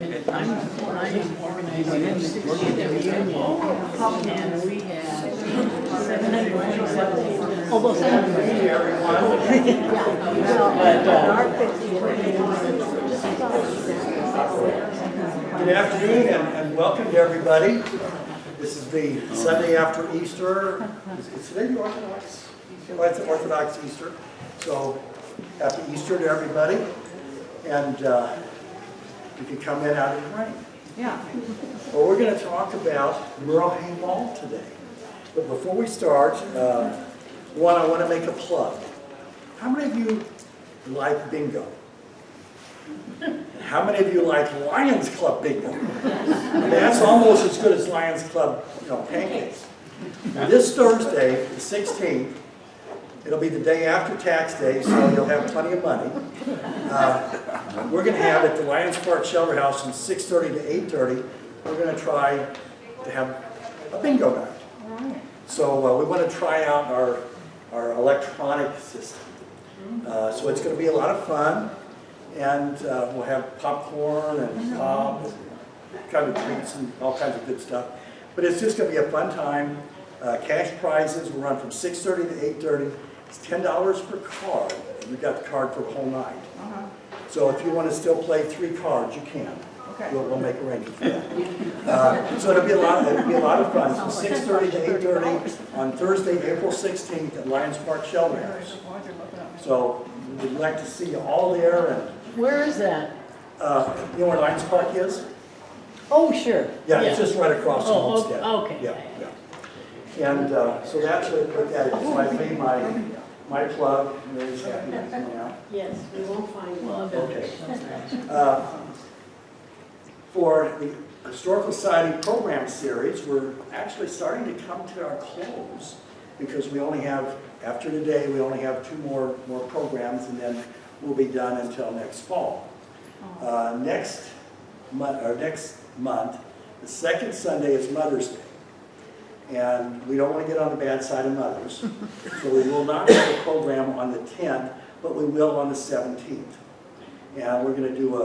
I'm organizing a 60th reunion, and we have 727, almost 700. Good afternoon and welcome to everybody. This is the Sunday after Easter. Is today the Orthodox? Oh, it's Orthodox Easter. So happy Easter to everybody. And you can come in out of the rain. Yeah. Well, we're going to talk about Merle Hay Mall today. But before we start, I want to make a plug. How many of you like bingo? And how many of you like Lions Club bingo? And that's almost as good as Lions Club, pancakes. Now, this Thursday, the 16th, it'll be the day after tax day, so you'll have plenty of money. We're going to have at the Lions Park Shelter House from 6:30 to 8:30, we're going to try to have a bingo night. So we want to try out our electronic system. So it's going to be a lot of fun, and we'll have popcorn and pop, and kind of treats and all kinds of good stuff. But it's just going to be a fun time. Cash prizes will run from 6:30 to 8:30. It's $10 per card. We've got the card for the whole night. So if you want to still play 3 cards, you can. Okay. We'll make arrangements for that. So it'll be a lot of fun. From 6:30 to 8:30 on Thursday, April 16th at Lions Park Shelter House. So we'd like to see you all there. And Where is that? you know where Lions Park is? Oh, sure. Yeah, it's just right across from Oh, Homestead. okay. Yeah. And so that's what that is. So I made my plug. Mary's happy with me now. Yes, we won't find it. Well, Okay. For the Historical Society program series, we're actually starting to come to our close because we only have, after today, we only have 2 more programs, and then we'll be done until next fall. Next month, the second Sunday is Mother's Day. And we don't want to get on the bad side of mothers. So we will not have a program on the 10th, but we will on the 17th. And we're going to do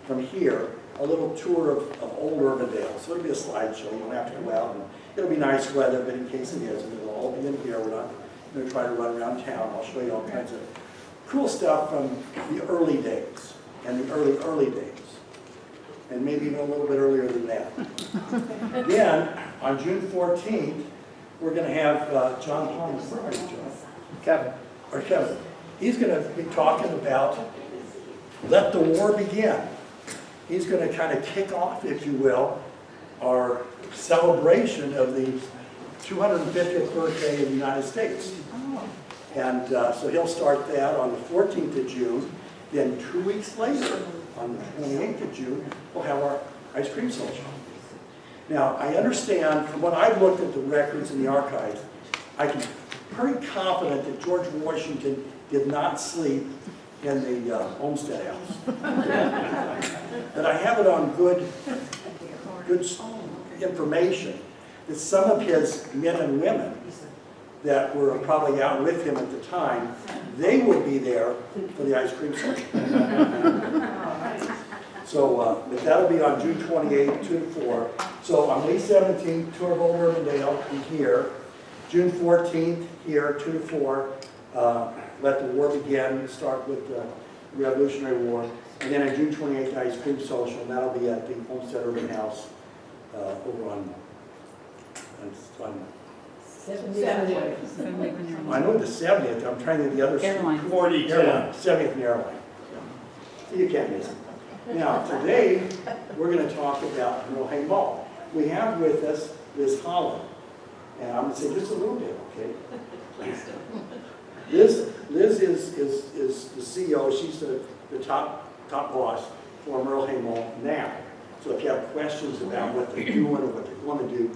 from here, a little tour of old Urbandale. So it'll be a slideshow. You don't have to go out. And it'll be nice weather, but in case it isn't, it'll all be in here. We're not going to try to run around town. I'll show you all kinds of cool stuff from the early days and the early days. And maybe even a little bit earlier than that. Then, on June 14th, we're going to have John Palmer. Where are you, John? Kevin. He's going to be talking about Let the War Begin. He's going to kind of kick off, if you will, our celebration of the 250th birthday of the United States. And so he'll start that on the 14th of June. Then 2 weeks later, on the 28th of June, we'll have our ice cream social. Now, I understand from what I've looked at the records in the archives, I can be pretty confident that George Washington did not sleep in the Homestead House. But I have it on good information that some of his men and women that were probably out with him at the time, they would be there for the ice cream social. So, but that'll be on June 28th, 2 to 4. So on May 17th, tour of Old Urbandale here. June 14th, here, 2 to 4. Let the War Begin, start with the Revolutionary War. And then on June 28th, ice cream social, and that'll be at the Homestead Urban House over on 70th. I know the 70th, I'm trying to get the other. Airline. 70th and Airline. You can't miss it. Now, today, we're going to talk about Merle Hay Mall. We have with us Liz Holland. And I'm going to say just a little bit, okay? Please do. Liz is the CEO. She's the top boss for Merle Hay Mall now. So if you have questions about what they're doing or what they're going to do,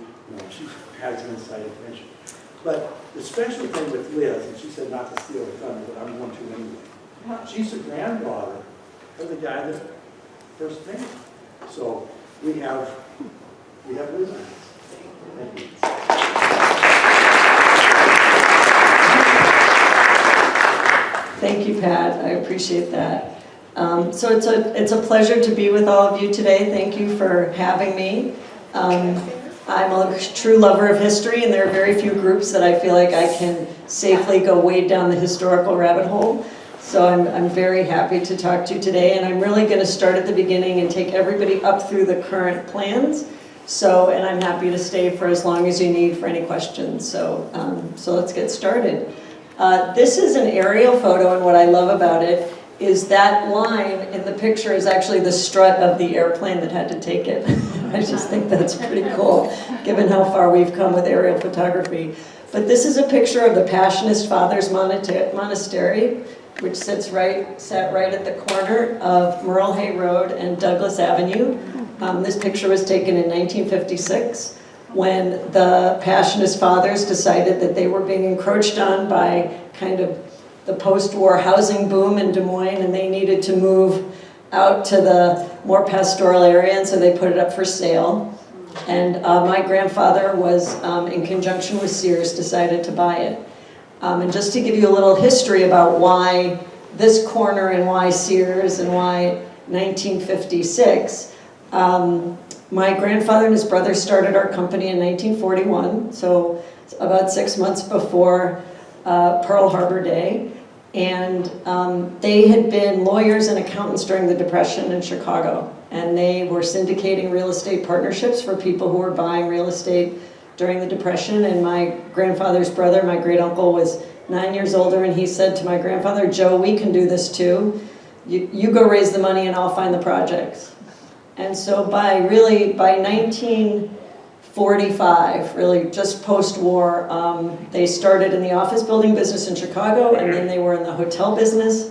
she has inside information. But the special thing with Liz, and she said not to steal the thunder, but I'm going to anyway. She's the granddaughter of the guy that first thing. So we have Liz. Thank you. Thank you, Pat. I appreciate that. So it's a pleasure to be with all of you today. Thank you for having me. I'm a true lover of history, and there are very few groups that I feel like I can safely go way down the historical rabbit hole. So I'm very happy to talk to you today, and I'm really going to start at the beginning and take everybody up through the current plans. And I'm happy to stay for as long as you need for any questions. So let's get started. This is an aerial photo, and what I love about it is that line in the picture is actually the strut of the airplane that had to take it. I just think that's pretty cool, given how far we've come with aerial photography. But this is a picture of the Passionist Fathers Monastery, which sat right at the corner of Merle Hay Road and Douglas Avenue. This picture was taken in 1956 when the Passionist Fathers decided that they were being encroached on by kind of the post-war housing boom in Des Moines, and they needed to move out to the more pastoral area, and so they put it up for sale. And my grandfather was, in conjunction with Sears, decided to buy it. And just to give you a little history about why this corner and why Sears and why 1956, my grandfather and his brother started our company in 1941, so about 6 months before Pearl Harbor Day. And they had been lawyers and accountants during the Depression in Chicago. And they were syndicating real estate partnerships for people who were buying real estate during the Depression. And my grandfather's brother, my great uncle, was 9 years older, and he said to my grandfather, "Joe, we can do this too. You go raise the money and I'll find the projects." And so by 1945, really just post-war, they started in the office building business in Chicago, and then they were in the hotel business.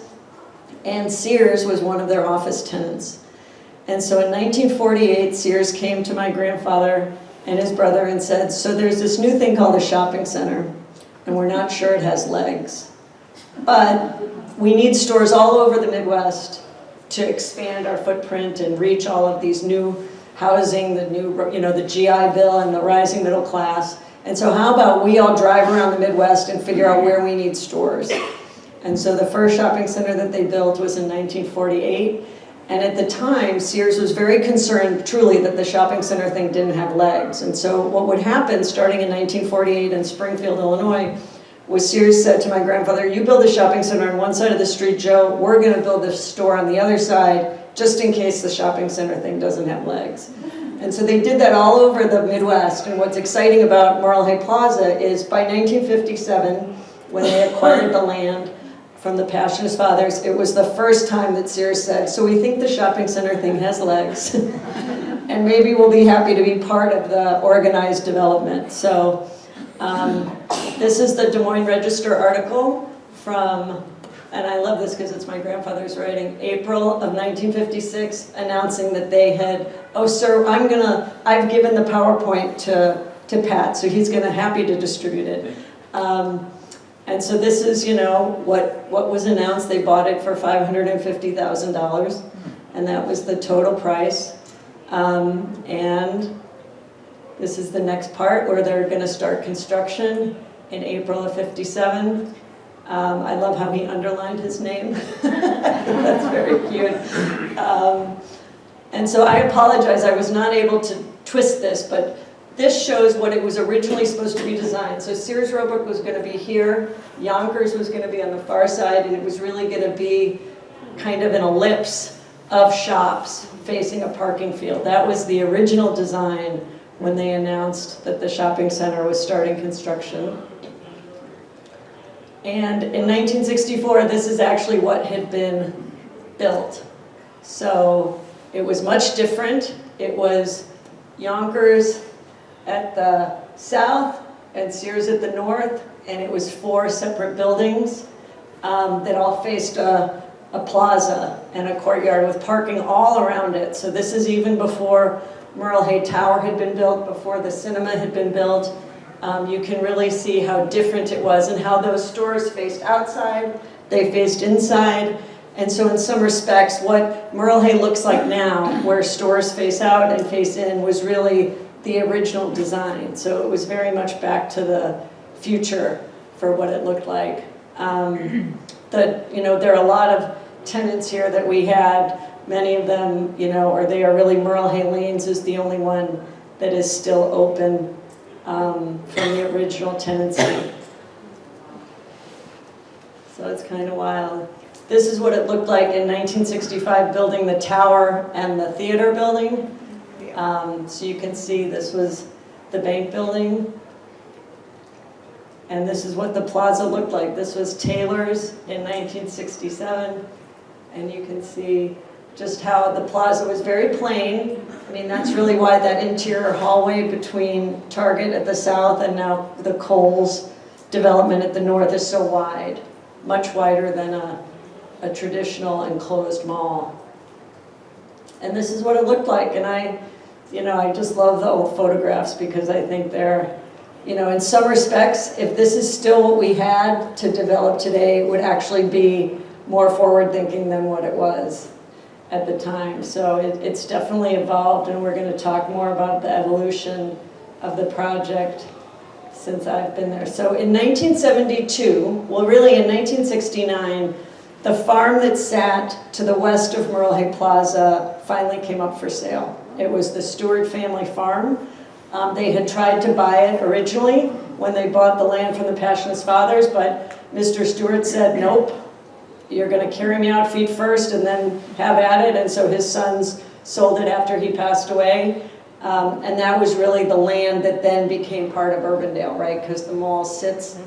And Sears was one of their office tenants. And so in 1948, Sears came to my grandfather and his brother and said, "So there's this new thing called a shopping center, and we're not sure it has legs. But we need stores all over the Midwest to expand our footprint and reach all of these new housing, the new, the GI Bill and the rising middle class. And so how about we all drive around the Midwest and figure out where we need stores?" And so the first shopping center that they built was in 1948. And at the time, Sears was very concerned, truly, that the shopping center thing didn't have legs. And so what would happen, starting in 1948 in Springfield, Illinois, was Sears said to my grandfather, "You build a shopping center on one side of the street, Joe. We're going to build a store on the other side, just in case the shopping center thing doesn't have legs." And so they did that all over the Midwest. And what's exciting about Merle Hay Plaza is by 1957, when they acquired the land from the Passionist Fathers, it was the first time that Sears said, "So we think the shopping center thing has legs, and maybe we'll be happy to be part of the organized development." So this is the Des Moines Register article from, and I love this because it's my grandfather's writing, April of 1956, announcing that they had, "Oh, sir, I've given the PowerPoint to Pat, so he's happy to distribute it." And so this is, what was announced. They bought it for $550,000, and that was the total price. And this is the next part where they're going to start construction in April of '57. I love how he underlined his name. That's very cute. And so I apologize, I was not able to twist this, but this shows what it was originally supposed to be designed. So Sears Roebuck was going to be here, Yonkers was going to be on the far side, and it was really going to be kind of an ellipse of shops facing a parking field. That was the original design when they announced that the shopping center was starting construction. And in 1964, this is actually what had been built. So it was much different. It was Yonkers at the south and Sears at the north, and it was 4 separate buildings that all faced a plaza and a courtyard with parking all around it. So this is even before Merle Hay Tower had been built, before the cinema had been built. You can really see how different it was and how those stores faced outside, they faced inside. And so in some respects, what Merle Hay looks like now, where stores face out and face in, was really the original design. So it was very much back to the future for what it looked like. There are a lot of tenants here that we had. Many of them, you know, or they are really Merle Hay Lanes is the only one that is still open from the original tenancy. So it's kind of wild. This is what it looked like in 1965, building the tower and the theater building. So you can see this was the bank building. And this is what the plaza looked like. This was Taylor's in 1967. And you can see just how the plaza was very plain. I mean, that's really why that interior hallway between Target at the south and now the Kohl's development at the north is so wide, much wider than a traditional enclosed mall. And this is what it looked like. And I just love the old photographs because I think they're, you know, in some respects, if this is still what we had to develop today, it would actually be more forward-thinking than what it was at the time. So it's definitely evolved, and we're going to talk more about the evolution of the project since I've been there. So in 1972, well really in 1969, the farm that sat to the west of Merle Hay Plaza finally came up for sale. It was the Stewart family farm. They had tried to buy it originally when they bought the land from the Passionist Fathers, but Mr. Stewart said, nope, you're going to carry me out feet first and then have at it. And so his sons sold it after he passed away. And that was really the land that then became part of Urbandale, right? Because the mall sits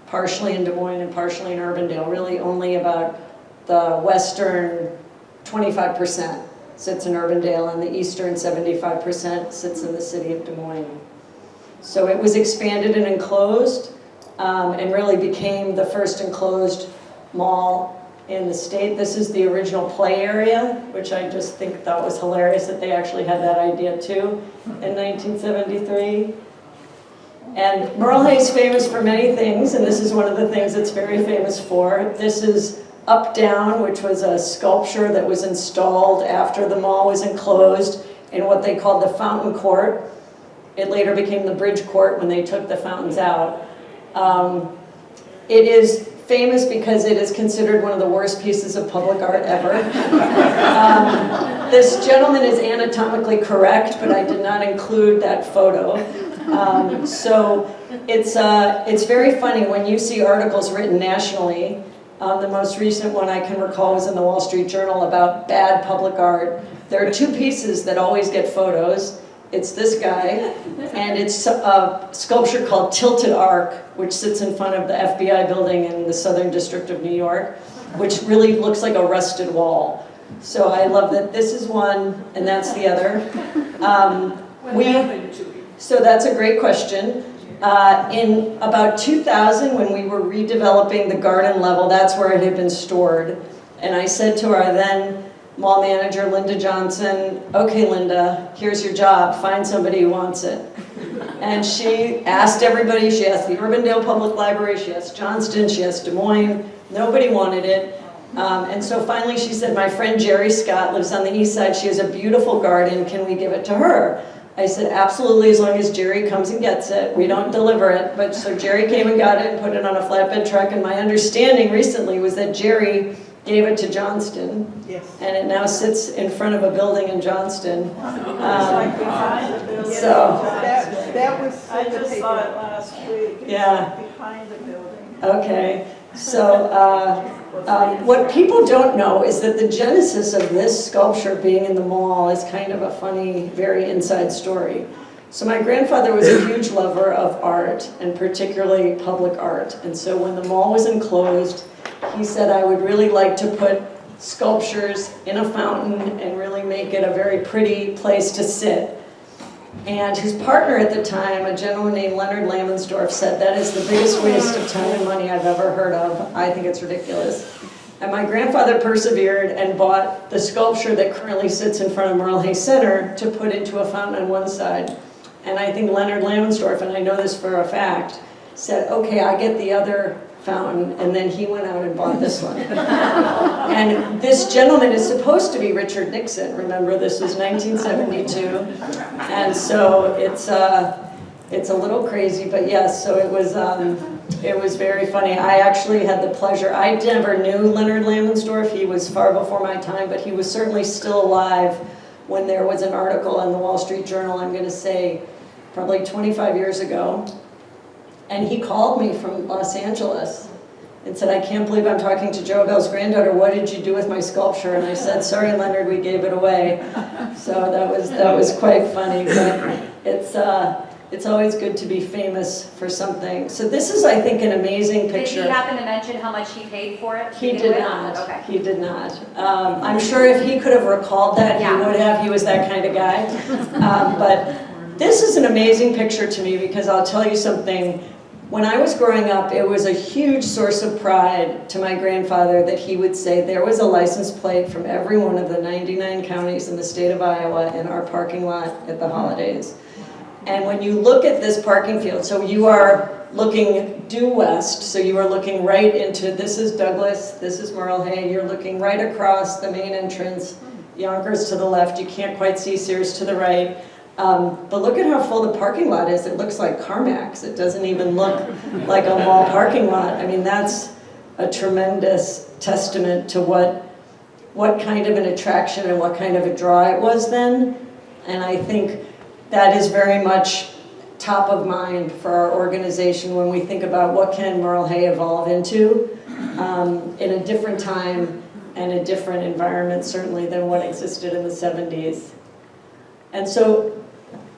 partially in Des Moines and partially in Urbandale. Really only about the western 25% sits in Urbandale, and the eastern 75% sits in the city of Des Moines. So it was expanded and enclosed, and really became the first enclosed mall in the state. This is the original play area, which I just think that was hilarious that they actually had that idea too in 1973. And Merle Hay is famous for many things, and this is one of the things it's very famous for. This is Up Down, which was a sculpture that was installed after the mall was enclosed in what they called the fountain court. It later became the bridge court when they took the fountains out. It is famous because it is considered one of the worst pieces of public art ever. This gentleman is anatomically correct, but I did not include that photo. So it's very funny when you see articles written nationally. The most recent one I can recall was in the Wall Street Journal about bad public art. There are two pieces that always get photos. It's this guy, and it's a sculpture called Tilted Arc, which sits in front of the FBI building in the Southern District of New York, which really looks like a rusted wall. So I love that this is one, and that's the other. So that's a great question. In about 2000, when we were redeveloping the garden level, that's where it had been stored. And I said to our then mall manager, Linda Johnson, okay, Linda, here's your job. Find somebody who wants it. And she asked everybody. She asked the Urbandale Public Library. She asked Johnston. She asked Des Moines. Nobody wanted it. And so finally she said, my friend Jerry Scott lives on the east side. She has a beautiful garden. Can we give it to her? I said, absolutely, as long as Jerry comes and gets it. We don't deliver it. But so Jerry came and got it and put it on a flatbed truck. And my understanding recently was that Jerry gave it to Johnston. Yes. And it now sits in front of a building in Johnston. Like behind the building. So that was. I just saw it last week. It's yeah. like behind the building. Okay. So what people don't know is that the genesis of this sculpture being in the mall is kind of a funny, very inside story. So my grandfather was a huge lover of art, and particularly public art. And so when the mall was enclosed, he said, I would really like to put sculptures in a fountain and really make it a very pretty place to sit. And his partner at the time, a gentleman named Leonard Lamensdorf, said, that is the biggest waste of time and money I've ever heard of. I think it's ridiculous. And my grandfather persevered and bought the sculpture that currently sits in front of Merle Hay Center to put into a fountain on one side. And I think Leonard Lamensdorf, and I know this for a fact, said, okay, I get the other fountain, and then he went out and bought this one. And this gentleman is supposed to be Richard Nixon. Remember, this was 1972. And so It's a little crazy, but yes, so it was very funny. I actually had the pleasure, I never knew Leonard Lammensdorf. He was far before my time, but he was certainly still alive when there was an article in the Wall Street Journal, I'm gonna say probably 25 years ago. And he called me from Los Angeles and said, I can't believe I'm talking to Joe Bell's granddaughter. What did you do with my sculpture? And I said, sorry, Leonard, we gave it away. So that was quite funny, but it's always good to be famous for something. So this is, I think, an amazing picture. Did he happen to mention how much he paid for it? He did not. Okay. He did not. I'm sure if he could have recalled that, he would have. He was that kind of guy. But this is an amazing picture to me because I'll tell you something. When I was growing up, it was a huge source of pride to my grandfather that he would say there was a license plate from every one of the 99 counties in the state of Iowa in our parking lot at the holidays. And when you look at this parking field, so you are looking due west, so you are looking right into, this is Douglas, this is Merle Hay, you're looking right across the main entrance, Yonkers to the left, you can't quite see Sears to the right. But look at how full the parking lot is. It looks like CarMax. It doesn't even look like a mall parking lot. I mean, that's a tremendous testament to what kind of an attraction and what kind of a draw it was then. And I think that is very much top of mind for our organization when we think about what can Merle Hay evolve into in a different time and a different environment, certainly, than what existed in the 70s. And so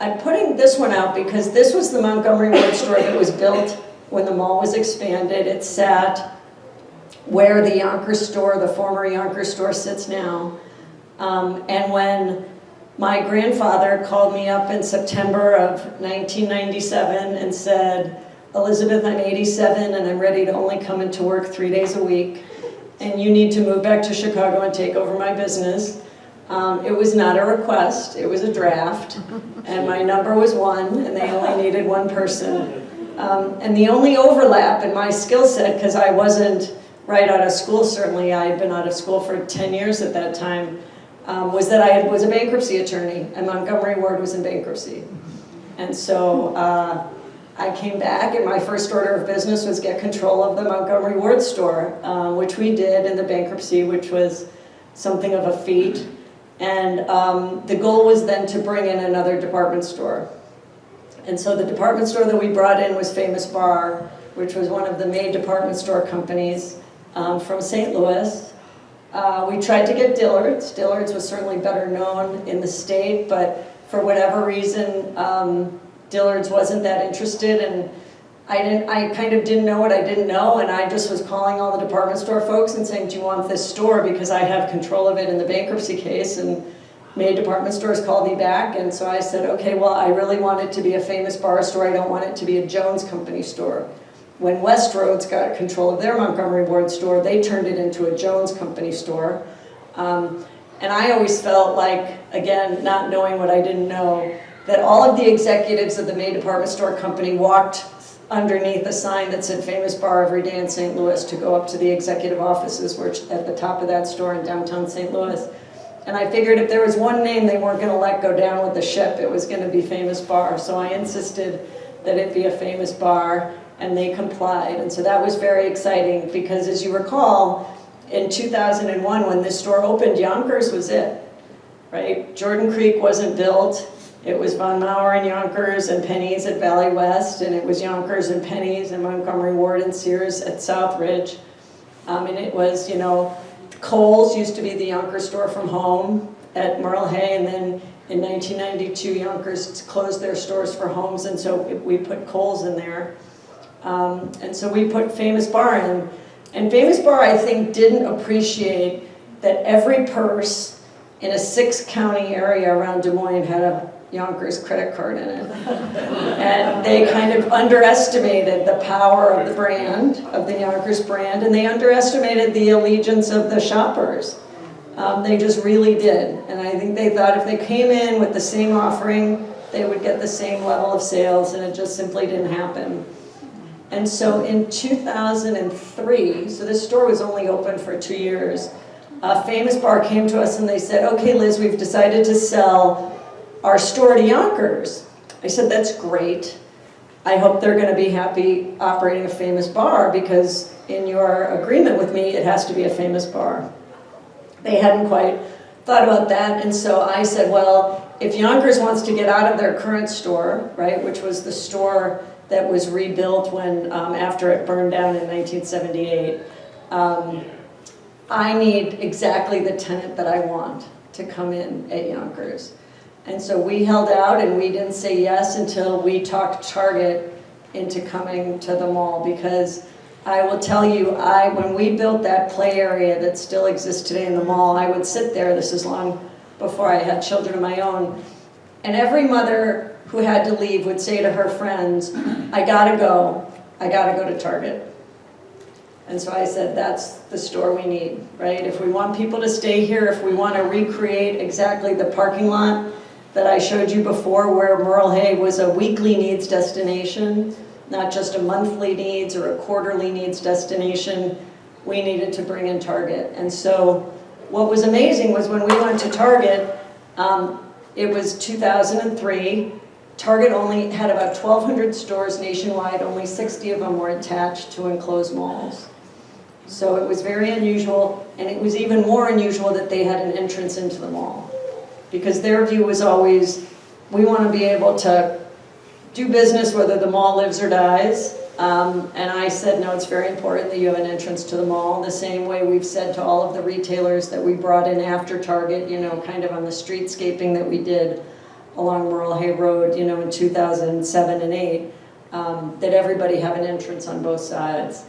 I'm putting this one out because this was the Montgomery Ward store that was built when the mall was expanded. It sat where the Yonkers store, the former Yonkers store, sits now. And when my grandfather called me up in September of 1997 and said, Elizabeth, I'm 87 and I'm ready to only come into work 3 days a week, and you need to move back to Chicago and take over my business. It was not a request, it was a draft, and my number was 1, and they only needed 1 person. And the only overlap in my skill set, because I wasn't right out of school, certainly I had been out of school for 10 years at that time, was that I was a bankruptcy attorney, and Montgomery Ward was in bankruptcy. And so I came back, and my first order of business was get control of the Montgomery Ward store, which we did in the bankruptcy, which was something of a feat. And the goal was then to bring in another department store. And so the department store that we brought in was Famous Bar, which was one of the main department store companies from St. Louis. We tried to get Dillard's. Dillard's was certainly better known in the state, but for whatever reason, Dillard's wasn't that interested, and I kind of didn't know what I didn't know, and I just was calling all the department store folks and saying, do you want this store? Because I have control of it in the bankruptcy case, and many department stores called me back, and so I said, okay, well, I really want it to be a Famous Bar store. I don't want it to be a Jones Company store. When Westroads got control of their Montgomery Ward store, they turned it into a Jones Company store. And I always felt like, again, not knowing what I didn't know, that all of the executives of the May Department Store Company walked underneath a sign that said Famous Bar every day in St. Louis to go up to the executive offices, which at the top of that store in downtown St. Louis. And I figured if there was one name they weren't going to let go down with the ship, it was going to be Famous Bar. So I insisted that it be a Famous Bar, and they complied. And so that was very exciting because, as you recall, in 2001, when this store opened, Yonkers was it, right? Jordan Creek wasn't built. It was Von Mauer and Yonkers and Penny's at Valley West, and it was Yonkers and Penny's and Montgomery Ward and Sears at Southridge. And it was, you know, Kohl's used to be the Yonkers store from home at Merle Hay, and then in 1992, Yonkers closed their stores for homes, and so we put Kohl's in there. And so we put Famous Bar in. And Famous Bar, I think, didn't appreciate that every purse in a 6-county area around Des Moines had a Yonkers credit card in it. And they kind of underestimated the power of the brand, of the Yonkers brand, and they underestimated the allegiance of the shoppers. They just really did. And I think they thought if they came in with the same offering, they would get the same level of sales, and it just simply didn't happen. And so in 2003, so this store was only open for 2 years, Famous Bar came to us and they said, okay, Liz, we've decided to sell our store to Yonkers. I said, that's great. I hope they're going to be happy operating a famous bar, because in your agreement with me, it has to be a famous bar. They hadn't quite thought about that, and so I said, well, if Yonkers wants to get out of their current store, right, which was the store that was rebuilt when after it burned down in 1978, I need exactly the tenant that I want to come in at Yonkers. And so we held out, and we didn't say yes until we talked Target into coming to the mall, because I will tell you, when we built that play area that still exists today in the mall, I would sit there, this is long before I had children of my own, and every mother who had to leave would say to her friends, I gotta go to Target. And so I said, that's the store we need, right? If we want people to stay here, if we want to recreate exactly the parking lot that I showed you before, where Merle Hay was a weekly needs destination, not just a monthly needs or a quarterly needs destination, we needed to bring in Target. And so what was amazing was when we went to Target, it was 2003, Target only had about 1,200 stores nationwide, only 60 of them were attached to enclosed malls. So it was very unusual, and it was even more unusual that they had an entrance into the mall, because their view was always, we want to be able to do business whether the mall lives or dies. And I said, no, it's very important that you have an entrance to the mall, the same way we've said to all of the retailers that we brought in after Target, you know, kind of on the streetscaping that we did along Merle Hay Road, you know, in 2007 and 8, that everybody have an entrance on both sides.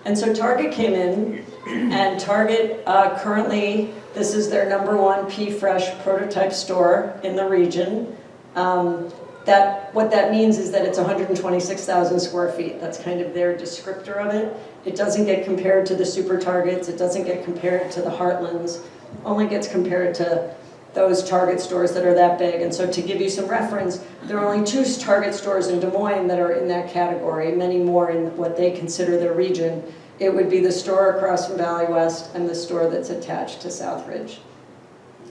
And so Target came in, and Target currently, this is their #1 P-Fresh prototype store in the region. What that means is that it's 126,000 square feet. That's kind of their descriptor of it. It doesn't get compared to the Super Targets. It doesn't get compared to the Heartlands. Only gets compared to those Target stores that are that big. And so to give you some reference, there are only 2 Target stores in Des Moines that are in that category, many more in what they consider their region. It would be the store across from Valley West and the store that's attached to Southridge.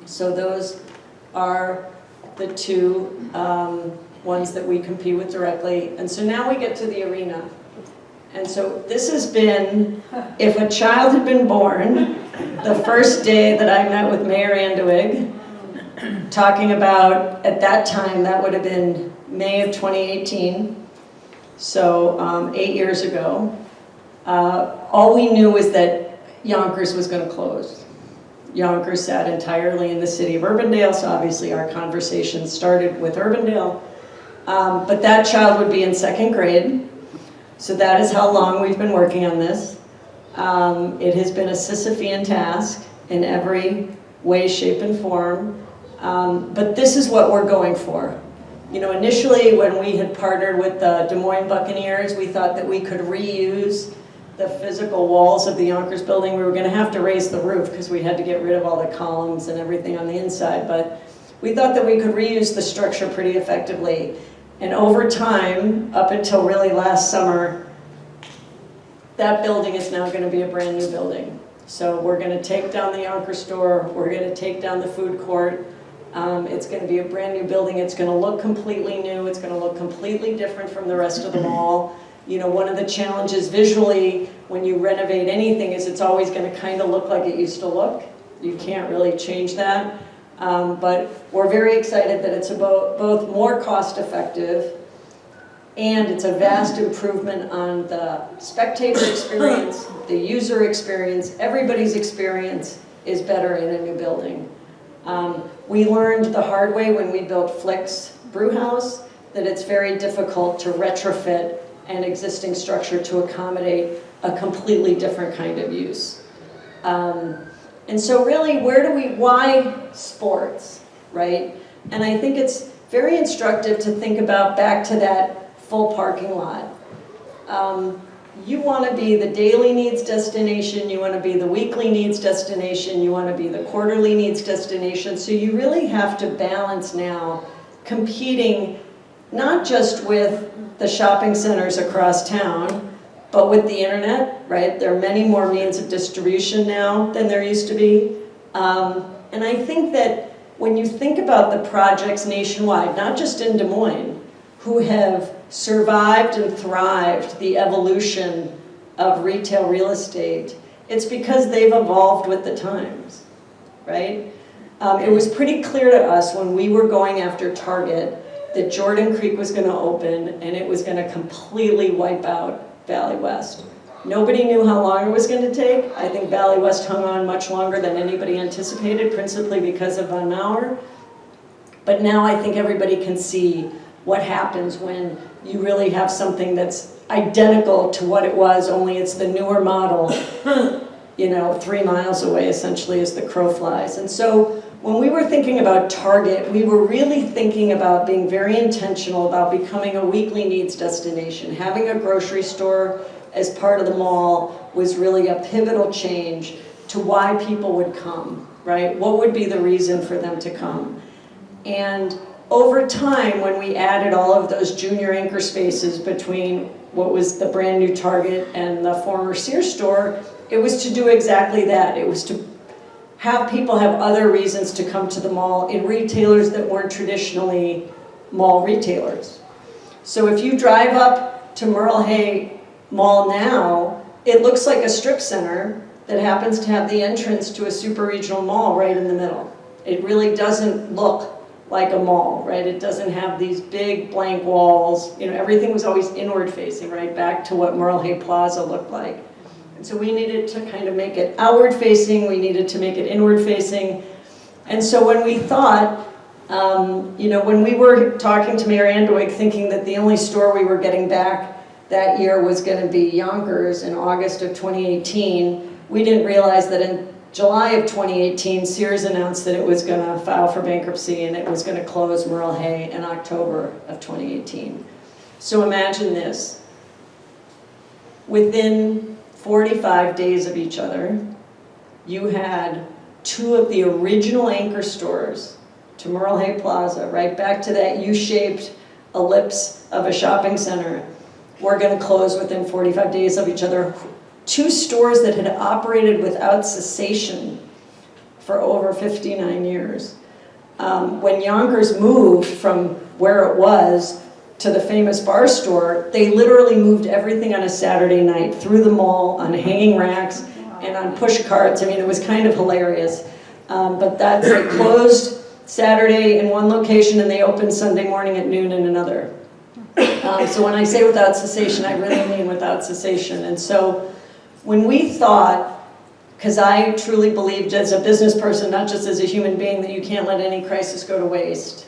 So those are the 2 ones that we compete with directly. And so now we get to the arena. And so this has been, if a child had been born, the first day that I met with Mayor Andewig, talking about, at that time, that would have been May of 2018, so 8 years ago, all we knew was that Yonkers was going to close. Yonkers sat entirely in the city of Urbandale, so obviously our conversation started with Urbandale. But that child would be in 2nd grade, so that is how long we've been working on this. It has been a Sisyphean task in every way, shape, and form, but this is what we're going for. You know, initially when we had partnered with the Des Moines Buccaneers, we thought that we could reuse the physical walls of the Yonkers building. We were going to have to raise the roof because we had to get rid of all the columns and everything on the inside, but we thought that we could reuse the structure pretty effectively. And over time, up until really last summer, that building is now going to be a brand new building. So we're going to take down the Yonkers store, we're going to take down the food court. It's going to be a brand new building. It's going to look completely new. It's going to look completely different from the rest of the mall. You know, one of the challenges visually when you renovate anything is it's always going to kind of look like it used to look. You can't really change that. But we're very excited that it's both more cost effective, and it's a vast improvement on the spectator experience, the user experience. Everybody's experience is better in a new building. We learned the hard way when we built Flick's Brewhouse that it's very difficult to retrofit an existing structure to accommodate a completely different kind of use. And so really, why sports, right? And I think it's very instructive to think about back to that full parking lot. You want to be the daily needs destination, you want to be the weekly needs destination, you want to be the quarterly needs destination. So you really have to balance now competing not just with the shopping centers across town, but with the internet, right? There are many more means of distribution now than there used to be. And I think that when you think about the projects nationwide, not just in Des Moines, who have survived and thrived the evolution of retail real estate, it's because they've evolved with the times, right? It was pretty clear to us when we were going after Target that Jordan Creek was going to open and it was going to completely wipe out Valley West. Nobody knew how long it was going to take. I think Valley West hung on much longer than anybody anticipated, principally because of Von Mauer. But now I think everybody can see what happens when you really have something that's identical to what it was, only it's the newer model, 3 miles away essentially as the crow flies. And so when we were thinking about Target, we were really thinking about being very intentional about becoming a weekly needs destination. Having a grocery store as part of the mall was really a pivotal change to why people would come, right? What would be the reason for them to come? And over time, when we added all of those junior anchor spaces between what was the brand new Target and the former Sears store, it was to do exactly that. It was to have people have other reasons to come to the mall in retailers that weren't traditionally mall retailers. So if you drive up to Merle Hay Mall now, it looks like a strip center that happens to have the entrance to a super regional mall right in the middle. It really doesn't look like a mall, right? It doesn't have these big blank walls. Everything was always inward facing, right? Back to what Merle Hay Plaza looked like. And so we needed to kind of make it outward facing, we needed to make it inward facing. And so when we thought, when we were talking to Mayor Andewig thinking that the only store we were getting back that year was going to be Yonkers in August of 2018, we didn't realize that in July of 2018, Sears announced that it was going to file for bankruptcy and it was going to close Merle Hay in October of 2018. So imagine this. Within 45 days of each other, you had 2 of the original anchor stores to Merle Hay Plaza, right back to that U-shaped ellipse of a shopping center, were going to close within 45 days of each other. 2 stores that had operated without cessation for over 59 years. When Yonkers moved from where it was to the famous bar store, they literally moved everything on a Saturday night through the mall on hanging racks and on push carts. I mean, it was kind of hilarious. But they closed Saturday in one location and they opened Sunday morning at noon in another. So when I say without cessation, I really mean without cessation. And so when we thought, because I truly believed as a business person, not just as a human being, that you can't let any crisis go to waste,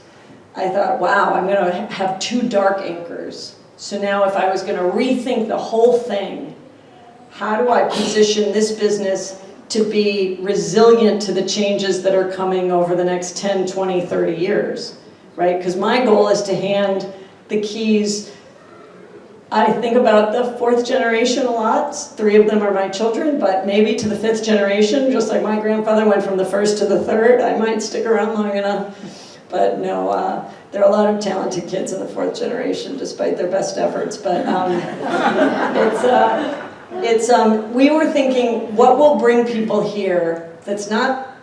I thought, wow, I'm going to have 2 dark anchors. So now if I was going to rethink the whole thing, how do I position this business to be resilient to the changes that are coming over the next 10, 20, 30 years, right? Because my goal is to hand the keys. I think about the 4th generation a lot. 3 of them are my children, but maybe to the 5th generation, just like my grandfather went from the 1st to the 3rd, I might stick around long enough. But no, there are a lot of talented kids in the 4th generation, despite their best efforts. But we were thinking, what will bring people here that's not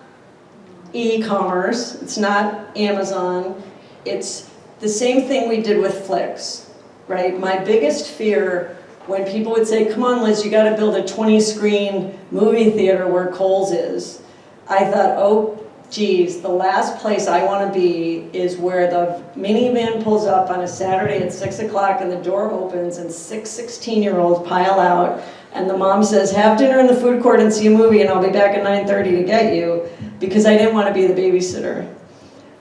e-commerce, it's not Amazon, it's the same thing we did with Flix, right? My biggest fear when people would say, come on, Liz, you got to build a 20-screen movie theater where Kohl's is, I thought, oh, geez, the last place I want to be is where the minivan pulls up on a Saturday at 6 o'clock and the door opens and 6 16-year-olds pile out and the mom says, have dinner in the food court and see a movie and I'll be back at 9:30 to get you, because I didn't want to be the babysitter.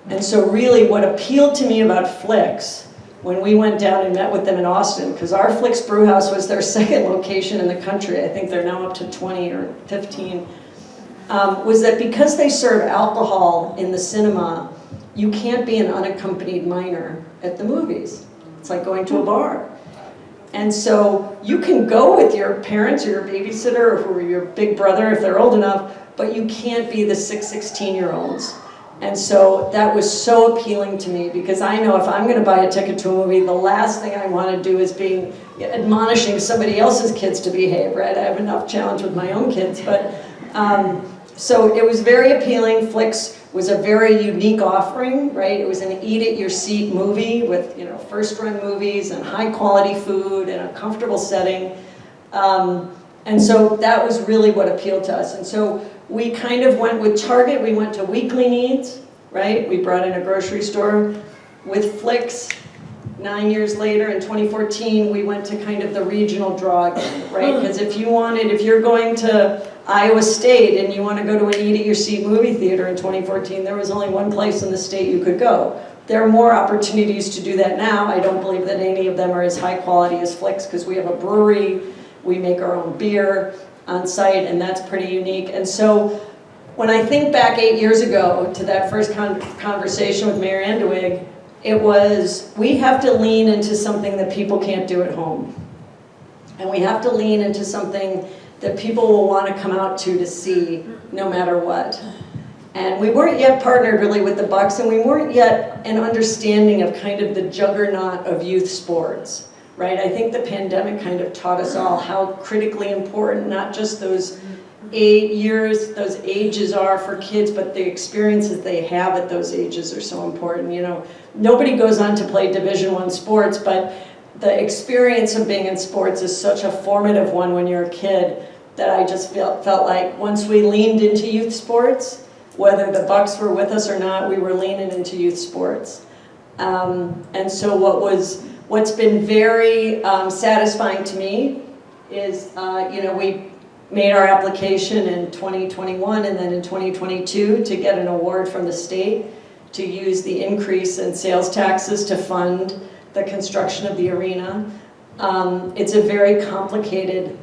And so really what appealed to me about Flix, when we went down and met with them in Austin, because our Flix Brewhouse was their 2nd location in the country, I think they're now up to 20 or 15, was that because they serve alcohol in the cinema, you can't be an unaccompanied minor at the movies. It's like going to a bar. And so you can go with your parents or your babysitter or your big brother if they're old enough, but you can't be the 6 16-year-olds. And so that was so appealing to me, because I know if I'm going to buy a ticket to a movie, the last thing I want to do is be admonishing somebody else's kids to behave, right? I have enough challenge with my own kids. But So it was very appealing. Flicks was a very unique offering, right? It was an eat-at-your-seat movie with, you know, first-run movies and high-quality food and a comfortable setting. And so that was really what appealed to us. And so we kind of went with Target, we went to weekly needs, right? We brought in a grocery store. With Flicks, 9 years later in 2014, we went to kind of the regional draw again, right? Because if you're going to Iowa State and you want to go to an eat-at-your-seat movie theater in 2014, there was only one place in the state you could go. There are more opportunities to do that now. I don't believe that any of them are as high quality as Flicks because we have a brewery, we make our own beer on site, and that's pretty unique. And so when I think back 8 years ago to that first conversation with Mayor Andewig, it was, we have to lean into something that people can't do at home. And we have to lean into something that people will want to come out to see no matter what. And we weren't yet partnered really with the Bucks, and we weren't yet an understanding of kind of the juggernaut of youth sports, right? I think the pandemic kind of taught us all how critically important not just those 8 years, those ages are for kids, but the experiences they have at those ages are so important. You know, nobody goes on to play Division I sports, but the experience of being in sports is such a formative one when you're a kid that I just felt like once we leaned into youth sports, whether the Bucks were with us or not, we were leaning into youth sports. And so what's been very satisfying to me is, you know, we made our application in 2021 and then in 2022 to get an award from the state to use the increase in sales taxes to fund the construction of the arena. It's a very complicated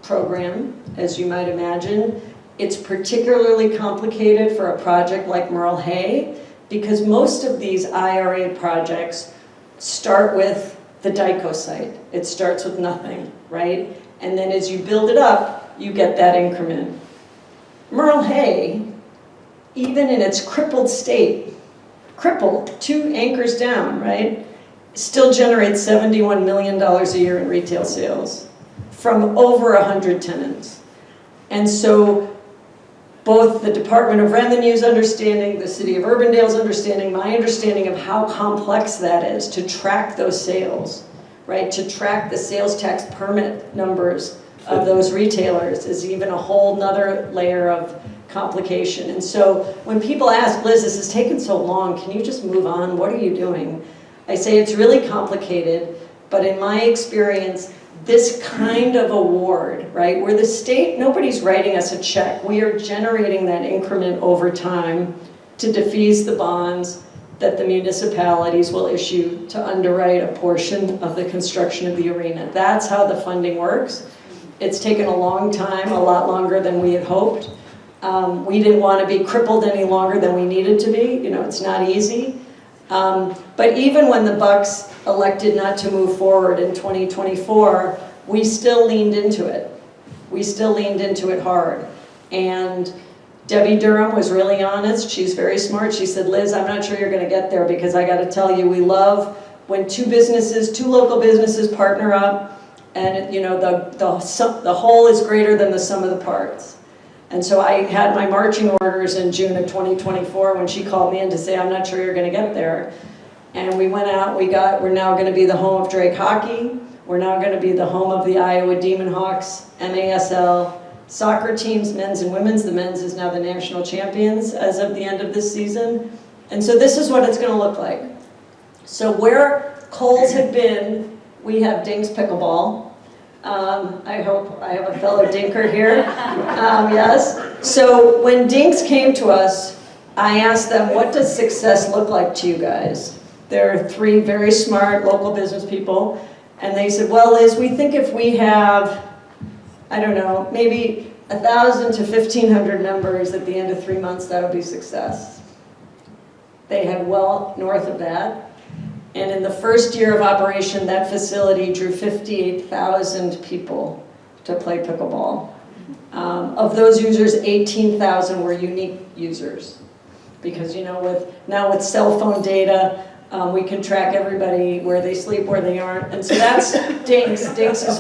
program, as you might imagine. It's particularly complicated for a project like Merle Hay because most of these IRA projects start with the DICO site. It starts with nothing, right? And then as you build it up, you get that increment. Merle Hay, even in its crippled state, crippled, 2 anchors down, right? Still generates $71 million a year in retail sales from over 100 tenants. And so both the Department of Revenue's understanding, the City of Urbandale's understanding, my understanding of how complex that is to track those sales, right? To track the sales tax permit numbers of those retailers is even a whole nother layer of complication. And so when people ask, Liz, this has taken so long, can you just move on? What are you doing? I say it's really complicated, but in my experience, this kind of award, right, where the state, nobody's writing us a check. We are generating that increment over time to defease the bonds that the municipalities will issue to underwrite a portion of the construction of the arena. That's how the funding works. It's taken a long time, a lot longer than we had hoped. We didn't want to be crippled any longer than we needed to be. You know, it's not easy. But even when the Bucks elected not to move forward in 2024, we still leaned into it. We still leaned into it hard. And Debbie Durham was really honest. She's very smart. She said, Liz, I'm not sure you're going to get there because I got to tell you, we love when two local businesses partner up and, you know, the whole is greater than the sum of the parts. And so I had my marching orders in June of 2024 when she called me in to say, I'm not sure you're going to get there. And we went out, we're now going to be the home of Drake hockey. We're now going to be the home of the Iowa Demon Hawks, MASL, soccer teams, men's and women's. The men's is now the national champions as of the end of this season. And so this is what it's going to look like. So where Kohl's had been, we have Dink's Pickleball. I hope I have a fellow Dinker here. Yes. So when Dinks came to us, I asked them, what does success look like to you guys? They're 3 very smart local business people. And they said, well, Liz, we think if we have, I don't know, maybe 1,000 to 1,500 members at the end of 3 months, that'll be success. They had well north of that. And in the first year of operation, that facility drew 58,000 people to play pickleball. Of those users, 18,000 were unique users. Because, you know, now with cell phone data, we can track everybody, where they sleep, where they aren't. And so that's Dinks. Dinks is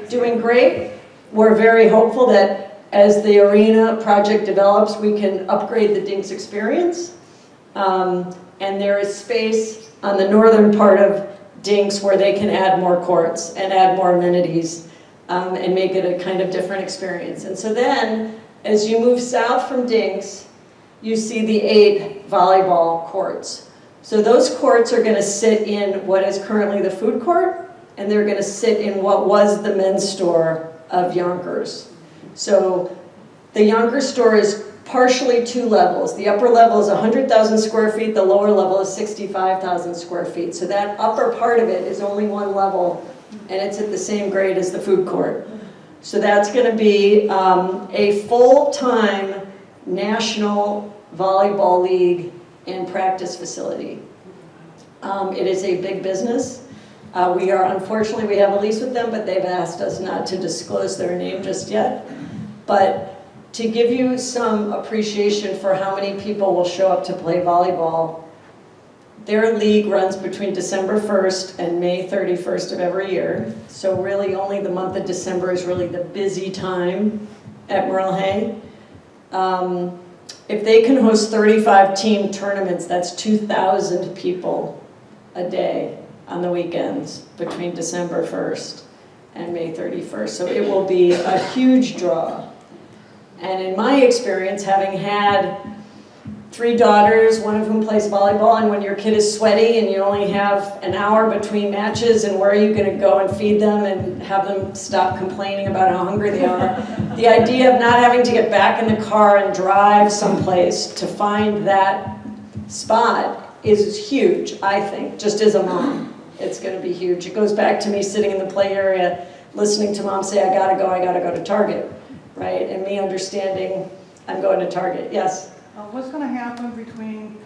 doing great. We're very hopeful that as the arena project develops, we can upgrade the Dinks experience. And there is space on the northern part of Dinks where they can add more courts and add more amenities and make it a kind of different experience. And so then, as you move south from Dinks, you see the 8 volleyball courts. So those courts are going to sit in what is currently the food court, and they're going to sit in what was the men's store of Yonkers. So the Yonkers store is partially 2 levels. The upper level is 100,000 square feet, the lower level is 65,000 square feet. So that upper part of it is only 1 level, and it's at the same grade as the food court. So that's going to be a full-time national volleyball league and practice facility. It is a big business. Unfortunately, we have a lease with them, but they've asked us not to disclose their name just yet. But to give you some appreciation for how many people will show up to play volleyball, their league runs between December 1st and May 31st of every year. So really only the month of December is really the busy time at Merle Hay. If they can host 35 team tournaments, that's 2,000 people a day on the weekends between December 1st and May 31st. So it will be a huge draw. And in my experience, having had 3 daughters, one of whom plays volleyball, and when your kid is sweaty and you only have an hour between matches, and where are you going to go and feed them and have them stop complaining about how hungry they are, the idea of not having to get back in the car and drive someplace to find that spot is huge, I think, just as a mom. It's going to be huge. It goes back to me sitting in the play area, listening to mom say, I gotta go to Target, right? And me understanding I'm going to Target. Yes? What's going to happen between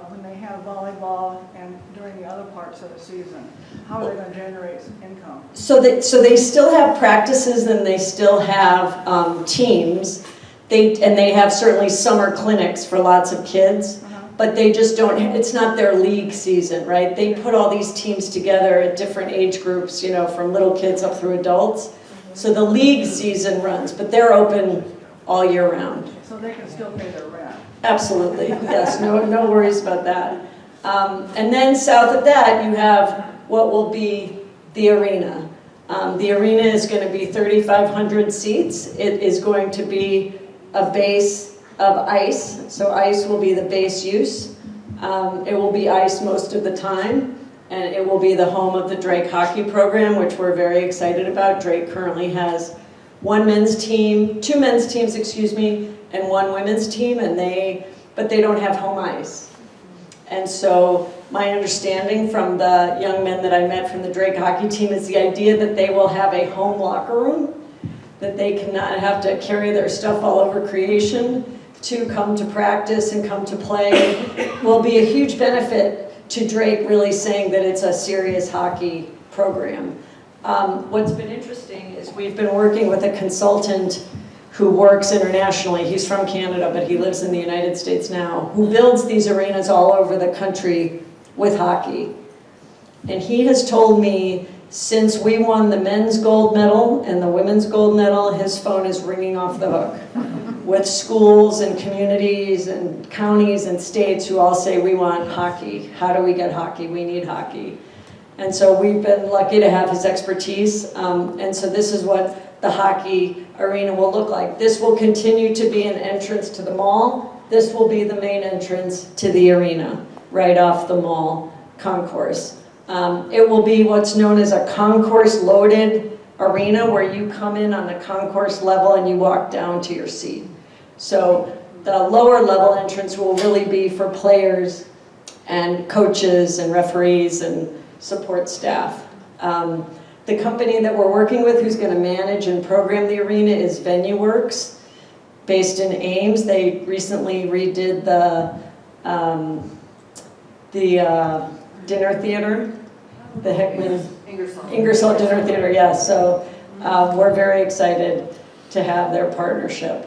when they have volleyball and during the other parts of the season? How are they going to generate income? So they still have practices and they still have teams. They have certainly summer clinics for lots of kids, but they just don't, it's not their league season, right? They put all these teams together at different age groups, you know, from little kids up through adults. So the league season runs, but they're open all year round. So they can still pay their rent. Absolutely, yes, no worries about that. And then south of that, you have what will be the arena. The arena is going to be 3,500 seats. It is going to be a base of ice, so ice will be the base use. It will be ice most of the time, and it will be the home of the Drake hockey program, which we're very excited about. Drake currently has 2 men's teams, and 1 women's team, but they don't have home ice. And so my understanding from the young men that I met from the Drake hockey team is the idea that they will have a home locker room, that they cannot have to carry their stuff all over creation to come to practice and come to play, will be a huge benefit to Drake really saying that it's a serious hockey program. What's been interesting is we've been working with a consultant who works internationally. He's from Canada, but he lives in the United States now, who builds these arenas all over the country with hockey. And he has told me since we won the men's gold medal and the women's gold medal, his phone is ringing off the hook with schools and communities and counties and states who all say, we want hockey. How do we get hockey? We need hockey. And so we've been lucky to have his expertise. And so this is what the hockey arena will look like. This will continue to be an entrance to the mall. This will be the main entrance to the arena, right off the mall concourse. It will be what's known as a concourse loaded arena, where you come in on the concourse level and you walk down to your seat. So the lower level entrance will really be for players and coaches and referees and support staff. The company that we're working with who's going to manage and program the arena is VenueWorks, based in Ames. They recently redid the dinner theater, the Heckman Ingersoll Dinner Theater, yes. So we're very excited to have their partnership.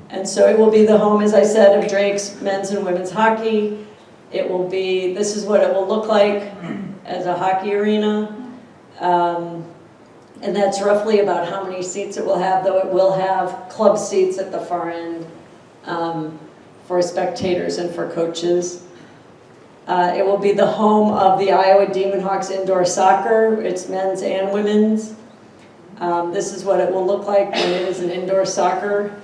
And so it will be the home, as I said, of Drake's men's and women's hockey. It will be, this is what it will look like as a hockey arena. And And that's roughly about how many seats it will have, though it will have club seats at the far end for spectators and for coaches. It will be the home of the Iowa Demon Hawks indoor soccer. It's men's and women's. This is what it will look like when it is an indoor soccer.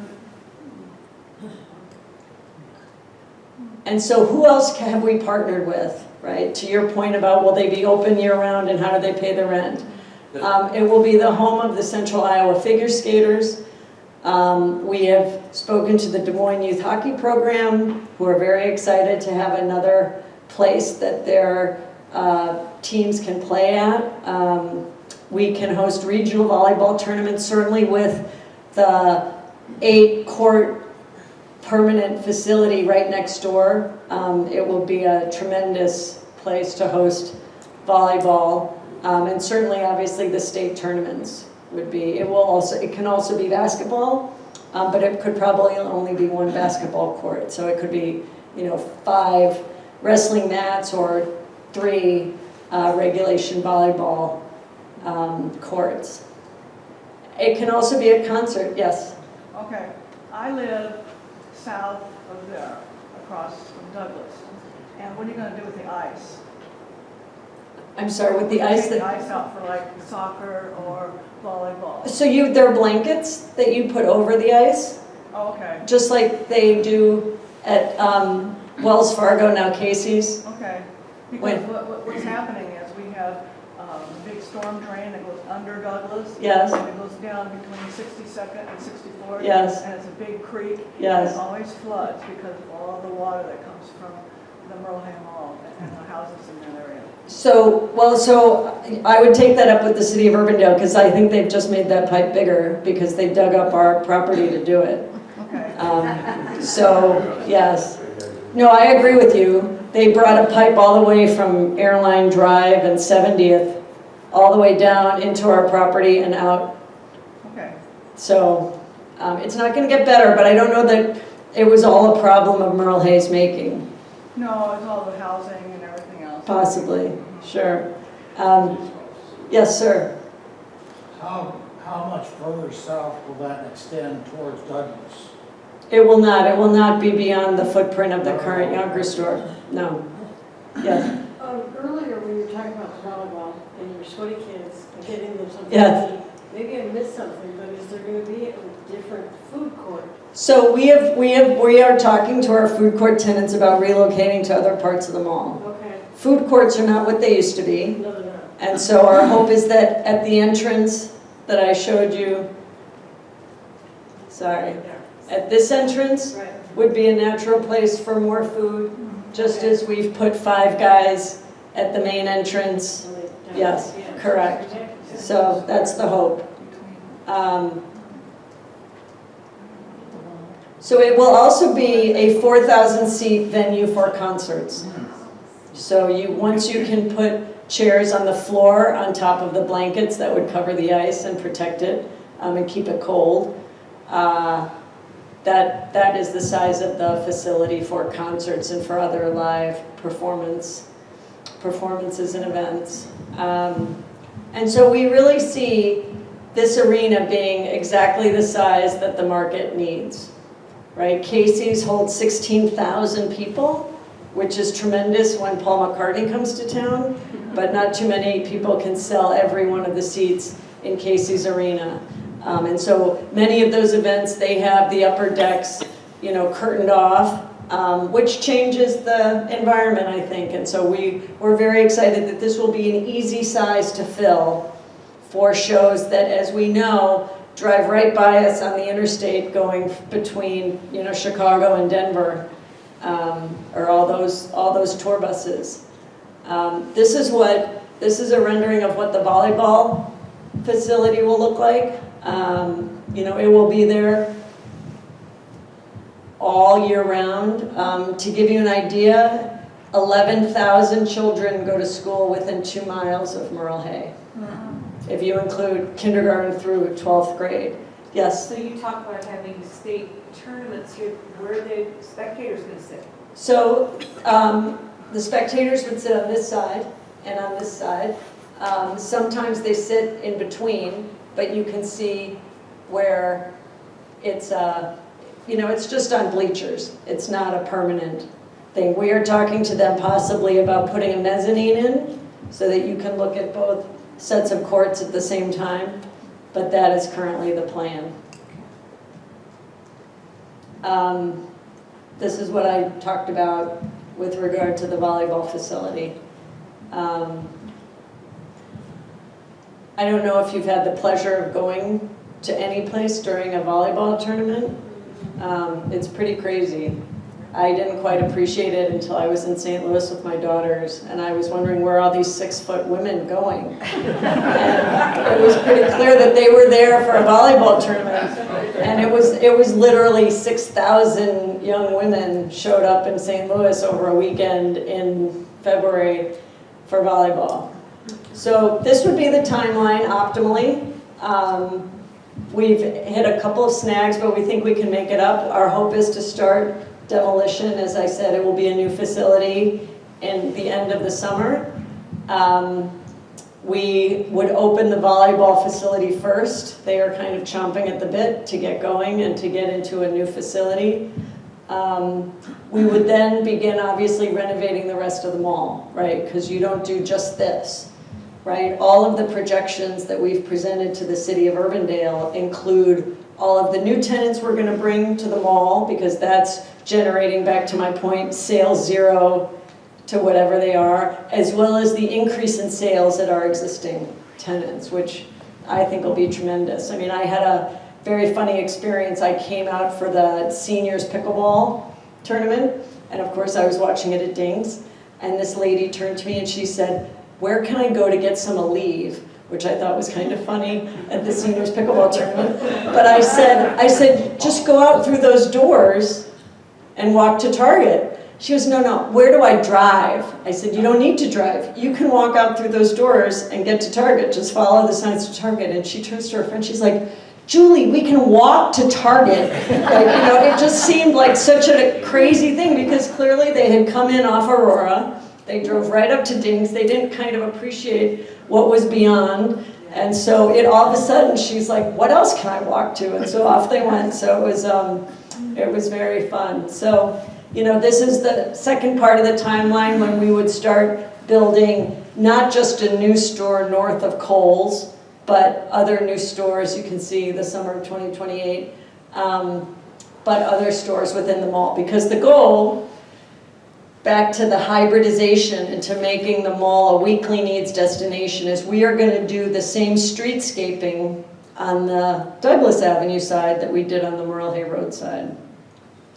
And so who else have we partnered with, right? To your point about will they be open year-round and how do they pay the rent? It will be the home of the Central Iowa Figure Skaters. We have spoken to the Des Moines Youth Hockey Program, who are very excited to have another place that their teams can play at. We can host regional volleyball tournaments, certainly with the 8-court permanent facility right next door. It will be a tremendous place to host volleyball, and certainly, obviously, the state tournaments would be. It can also be basketball, but it could probably only be one basketball court. So it could be, 5 wrestling mats or 3 regulation volleyball courts. It can also be a concert. Yes. Okay, I live south of there, across from Douglas. And what are you gonna do with the ice? I'm sorry, with the ice Take the that. ice out for like soccer or volleyball? So there are blankets that you put over the ice, Oh, okay, just like they do at Wells Fargo, now Casey's. okay. Because When- what's happening is we have a big storm drain that goes under Douglas. Yes. And it goes down between 62nd and 64th. Yes. And it's a big creek. Yes. And it always floods because of all the water that comes from the Merle Hay Mall and the houses in that area. So I would take that up with the city of Urbandale, because I think they've just made that pipe bigger because they dug up our property to do it. Okay. So, yes. No, I agree with you. They brought a pipe all the way from Airline Drive and 70th, all the way down into our property and out. Okay. So it's not going to get better, but I don't know that it was all a problem of Merle Hay's making. No, it's all the housing and everything else. Possibly, sure. Yes, sir. How much further south will that extend towards Douglas? It will not. It will not be beyond the footprint of the current Younger store. No. Yes. Earlier, when you were talking about volleyball and your sweaty kids and getting them something Yes. to eat, maybe I missed something, but is there going to be a different food court? So we are talking to our food court tenants about relocating to other parts of the mall. Okay. Food courts are not what they used to be. No, they're not. And so our hope is that at the entrance that I showed you, sorry, at this entrance Right. would be a natural place for more food, just as we've put 5 guys at the main entrance. Yes, correct. So that's the hope. So it will also be a 4,000 seat venue for concerts. So once you can put chairs on the floor on top of the blankets that would cover the ice and protect it and keep it cold, that is the size of the facility for concerts and for other live performances and events. And so we really see this arena being exactly the size that the market needs, right? Casey's holds 16,000 people, which is tremendous when Paul McCartney comes to town, but not too many people can sell every one of the seats in Casey's arena. And so many of those events, they have the upper decks, curtained off, which changes the environment, I think. And so we're very excited that this will be an easy size to fill for shows that, as we know, drive right by us on the interstate going between, Chicago and Denver, or all those tour buses. This is a rendering of what the volleyball facility will look like. It will be there all year round. To give you an idea, 11,000 children go to school within 2 miles of Merle Hay, if you include kindergarten through 12th grade. Yes? So you talk about having state tournaments here, where are the spectators going to sit? So the spectators would sit on this side and on this side. Sometimes they sit in between, but you can see where it's, it's just on bleachers. It's not a permanent thing. We are talking to them possibly about putting a mezzanine in so that you can look at both sets of courts at the same time, but that is currently the plan. This is what I talked about with regard to the volleyball facility. I don't know if you've had the pleasure of going to any place during a volleyball tournament. It's pretty crazy. I didn't quite appreciate it until I was in St. Louis with my daughters, and I was wondering where all these 6-foot women going. And it was pretty clear that they were there for a volleyball tournament. And it was literally 6,000 young women showed up in St. Louis over a weekend in February for volleyball. So this would be the timeline optimally. We've hit a couple of snags, but we think we can make it up. Our hope is to start demolition. As I said, it will be a new facility in the end of the summer. We would open the volleyball facility first. They are kind of chomping at the bit to get going and to get into a new facility. We would then begin obviously renovating the rest of the mall, right? Because you don't do just this, right? All of the projections that we've presented to the city of Urbandale include all of the new tenants we're going to bring to the mall, because that's generating, back to my point, sales zero to whatever they are, as well as the increase in sales at our existing tenants, which I think will be tremendous. I mean, I had a very funny experience. I came out for the seniors pickleball tournament, and of course I was watching it at Ding's, and this lady turned to me and she said, "Where can I go to get some Aleve?" Which I thought was kind of funny at the seniors pickleball tournament. But I said, "Just go out through those doors and walk to Target." She goes, no, where do I drive? I said, you don't need to drive. You can walk out through those doors and get to Target. Just follow the signs to Target. And she turns to her friend, she's like, "Julie, we can walk to Target." It just seemed like such a crazy thing, because clearly they had come in off Aurora. They drove right up to Ding's. They didn't kind of appreciate what was beyond. And so all of a sudden, she's like, "What else can I walk to?" And so off they went. So it was very fun. So, this is the second part of the timeline when we would start building not just a new store north of Kohl's, but other new stores. You can see the summer of 2028, but other stores within the mall. Because the goal, back to the hybridization into making the mall a weekly needs destination, is we are going to do the same streetscaping on the Douglas Avenue side that we did on the Merle Hay Road side.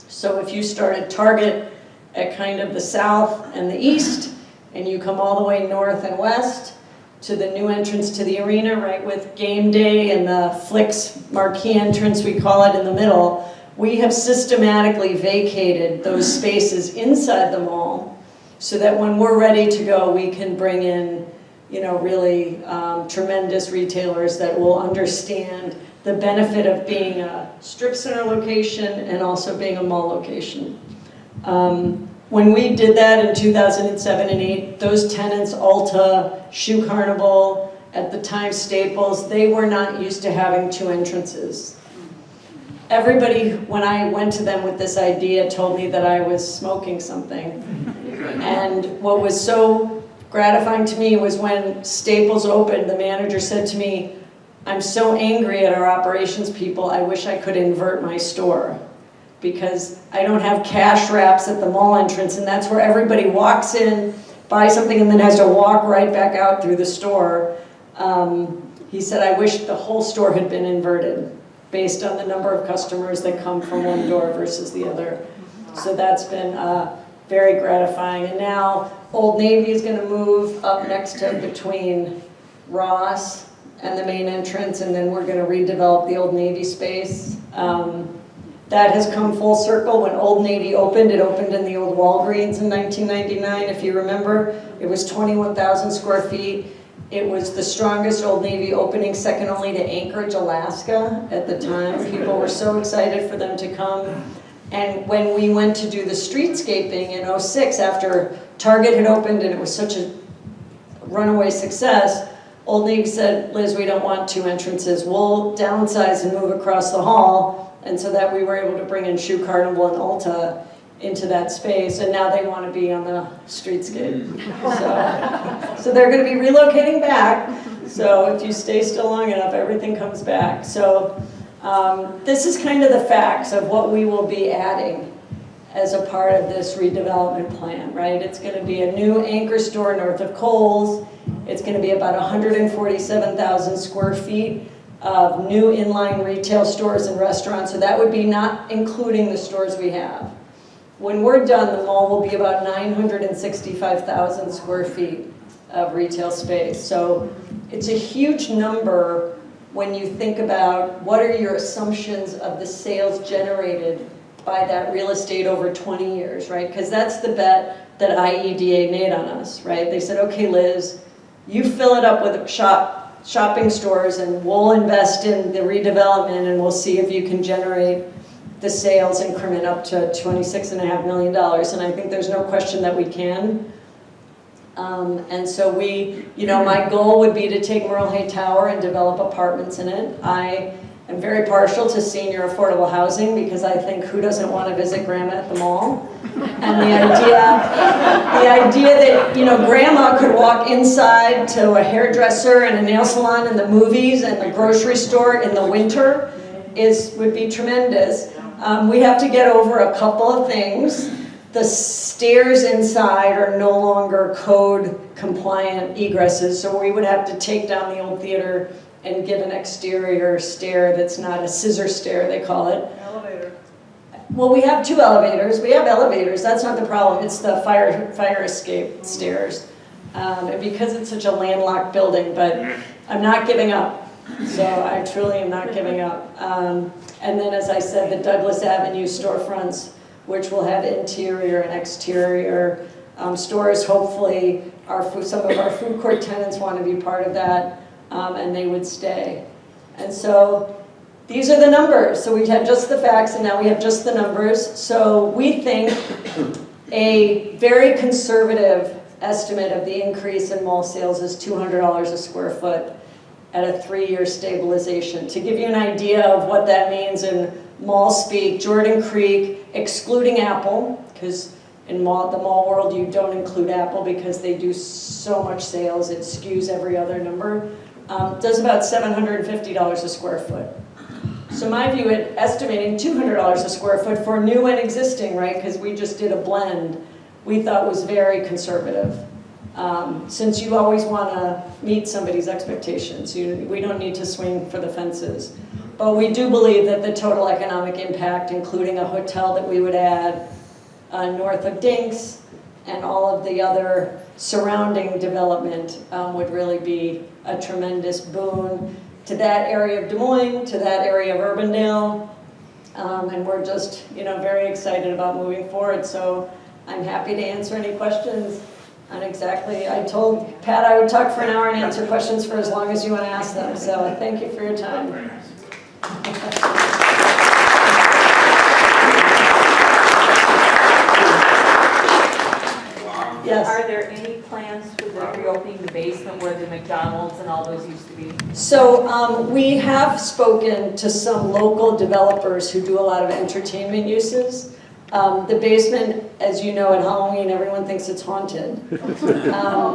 So if you start at Target at kind of the south and the east, and you come all the way north and west to the new entrance to the arena, right, with game day and the Flicks marquee entrance, we call it, in the middle, we have systematically vacated those spaces inside the mall so that when we're ready to go, we can bring in, really tremendous retailers that will understand the benefit of being a strip center location and also being a mall location. When we did that in 2007 and 8, those tenants, Ulta, Shoe Carnival, at the time Staples, they were not used to having two entrances. Everybody, when I went to them with this idea, told me that I was smoking something. And what was so gratifying to me was when Staples opened, the manager said to me, "I'm so angry at our operations people, I wish I could invert my store. Because I don't have cash wraps at the mall entrance, and that's where everybody walks in, buys something, and then has to walk right back out through the store." He said, "I wish the whole store had been inverted, based on the number of customers that come from one door versus the other." So that's been very gratifying. And now Old Navy is going to move up next to between Ross and the main entrance, and then we're going to redevelop the Old Navy space. That has come full circle. When Old Navy opened, it opened in the old Walgreens in 1999, if you remember. It was 21,000 square feet. It was the strongest Old Navy opening, second only to Anchorage, Alaska at the time. People were so excited for them to come. And when we went to do the streetscaping in 06, after Target had opened and it was such a runaway success, Old League said, Liz, we don't want 2 entrances. We'll downsize and move across the hall. And so that we were able to bring in Shoe Carnival and Ulta into that space. And now they want to be on the streetscape. So they're going to be relocating back. So if you stay still long enough, everything comes back. So this is kind of the facts of what we will be adding as a part of this redevelopment plan, right? It's going to be a new anchor store north of Kohl's. It's going to be about 147,000 square feet of new inline retail stores and restaurants. So that would be not including the stores we have. When we're done, the mall will be about 965,000 square feet of retail space. So it's a huge number when you think about what are your assumptions of the sales generated by that real estate over 20 years, right? Because that's the bet that IEDA made on us, right? They said, okay, Liz, you fill it up with shopping stores and we'll invest in the redevelopment and we'll see if you can generate the sales increment up to $26.5 million. And I think there's no question that we can. And so my goal would be to take Merle Hay Tower and develop apartments in it. I am very partial to senior affordable housing because I think who doesn't want to visit grandma at the mall? And the idea that, grandma could walk inside to a hairdresser and a nail salon in the movies and the grocery store in the winter would be tremendous. We have to get over a couple of things. The stairs inside are no longer code compliant egresses, so we would have to take down the old theater and get an exterior stair that's not a scissor stair, they call it. Elevator. Well, we have 2 elevators. We have elevators. That's not the problem. It's the fire escape stairs. And because it's such a landlocked building, but I'm not giving up. So I truly am not giving up. And then, as I said, the Douglas Avenue storefronts, which will have interior and exterior stores. Hopefully, some of our food court tenants want to be part of that, and they would stay. And so these are the numbers. So we have just the facts, and now we have just the numbers. So we think a very conservative estimate of the increase in mall sales is $200 a square foot at a 3-year stabilization. To give you an idea of what that means in mall speak, Jordan Creek, excluding Apple, because in the mall world you don't include Apple because they do so much sales, it skews every other number, does about $750 a square foot. So my view at estimating $200 a square foot for new and existing, right, because we just did a blend, we thought was very conservative. Since you always want to meet somebody's expectations, we don't need to swing for the fences. But we do believe that the total economic impact, including a hotel that we would add north of Dinks and all of the other surrounding development would really be a tremendous boon to that area of Des Moines, to that area of Urbandale. And we're just, very excited about moving forward. So I'm happy to answer any questions on exactly. I told Pat I would talk for an hour and answer questions for as long as you want to ask them. So thank you for your time. Yes. Are there any plans for the reopening the basement where the McDonald's and all those used to be? So we have spoken to some local developers who do a lot of entertainment uses. The basement, as you know, at Halloween, everyone thinks it's haunted.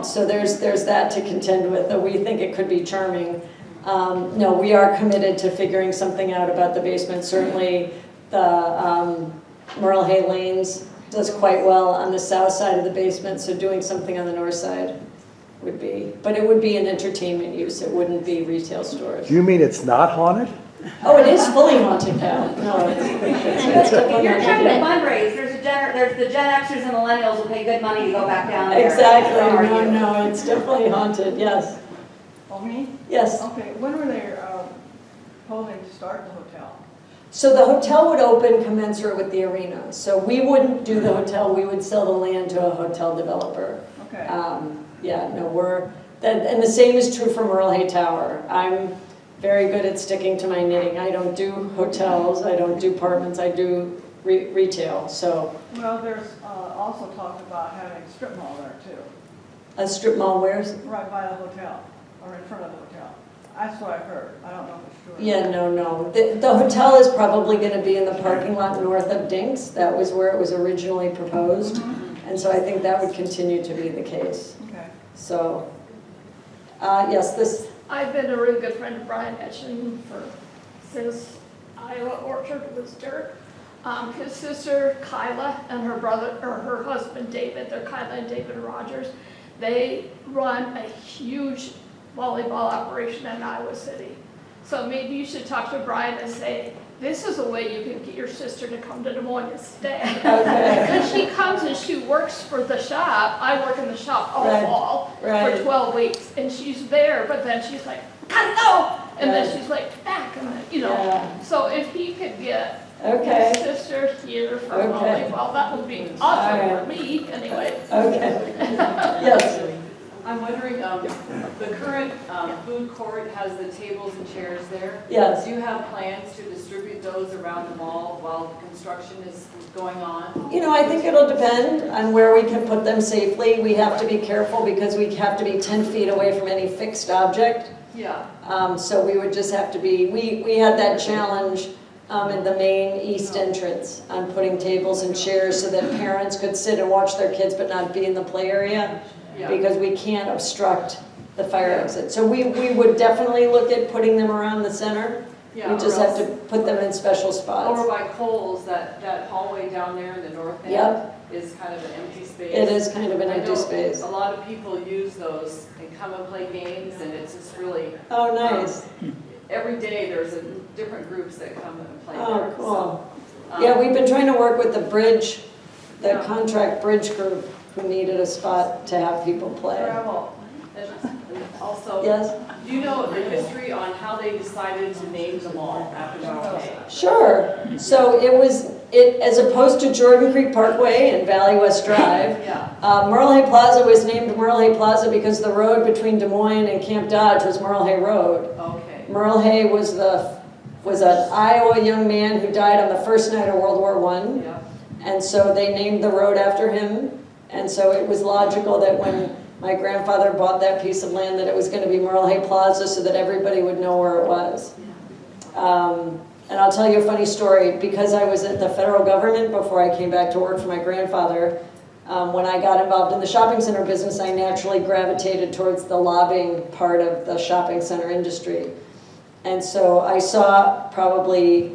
So there's that to contend with, though we think it could be charming. No, we are committed to figuring something out about the basement. Certainly the Merle Hay Lanes does quite well on the south side of the basement, so doing something on the north side would be, but it would be an entertainment use, it wouldn't be retail stores. Do you mean it's not haunted? Oh, it is fully haunted now. No, it's If you're trying to fundraise, there's the Gen Xers and millennials will pay good money to go back down there. Exactly, So are you. no, it's definitely haunted, yes. Oh, me? Yes. Okay, when were they proposing to start the hotel? So the hotel would open commensurate with the arena. So we wouldn't do the hotel, we would sell the land to a hotel developer. Okay. And the same is true for Merle Hay Tower. I'm very good at sticking to my knitting. I don't do hotels, I don't do apartments, I do retail, so. Well, there's also talk about having a strip mall there too, A strip mall where? right by the hotel. or in front of the hotel. That's what I heard. I don't know if it's true. Yeah, no. The hotel is probably going to be in the parking lot north of Dink's. That was where it was originally proposed. And so I think that would continue to be the case. Okay. So, yes, this, I've been a really good friend of Brian Etching since Iowa Orchard was dirt. His sister Kyla and her brother, or her husband David, they're Kyla and David Rogers. They run a huge volleyball operation in Iowa City. So maybe you should talk to Brian and say, this is a way you can get your sister to come to Des Moines and stay. okay, Because she comes and she works for the shop. I work in the shop all Right, fall right. for 12 weeks. And she's there, but then she's like, gotta go! And Right. then she's like, back. And then, you know. Yeah. So if he could get okay, his sister here for Okay. volleyball, that would be awesome All right. for me, anyway. okay. Yes, I'm wondering, the current food court has the tables and chairs there. yes. Do you have plans to distribute those around the mall while construction is going on? You know, I think it'll depend on where we can put them safely. We have to be careful because we have to be 10 feet away from any fixed object. Yeah. So we would just have to be, we had that challenge in the main east entrance on putting tables and chairs so that parents could sit and watch their kids but not be in the play area Yeah. because we can't obstruct the fire exit. So we would definitely look at putting them around the center. Yeah, We just or have to else- put them in special spots. Over by Kohl's, that hallway down there in the north end Yep, is kind of an empty space. it is kind of an I empty know space. A lot of people use those and come and play games, and it's just really, Oh, nice. every day there's different groups that come and play there. Oh, cool. So, Yeah, we've been trying to work with the bridge, the Yeah. contract bridge group who needed a spot to have people play. Travel. And also, Yes, do you know the history on how they decided to name the mall after Merle Hay? sure. So as opposed to Jordan Creek Parkway and Valley West Drive, Yeah. Merle Hay Plaza was named Merle Hay Plaza because the road between Des Moines and Camp Dodge was Merle Hay Road. Okay. Merle Hay was an Iowa young man who died on the first night of World War I. Yeah. And so they named the road after him. And so it was logical that when my grandfather bought that piece of land that it was going to be Merle Hay Plaza so that everybody would know where it was. And I'll tell you a funny story. Because I was at the federal government before I came back to work for my grandfather, when I got involved in the shopping center business, I naturally gravitated towards the lobbying part of the shopping center industry. And so I saw probably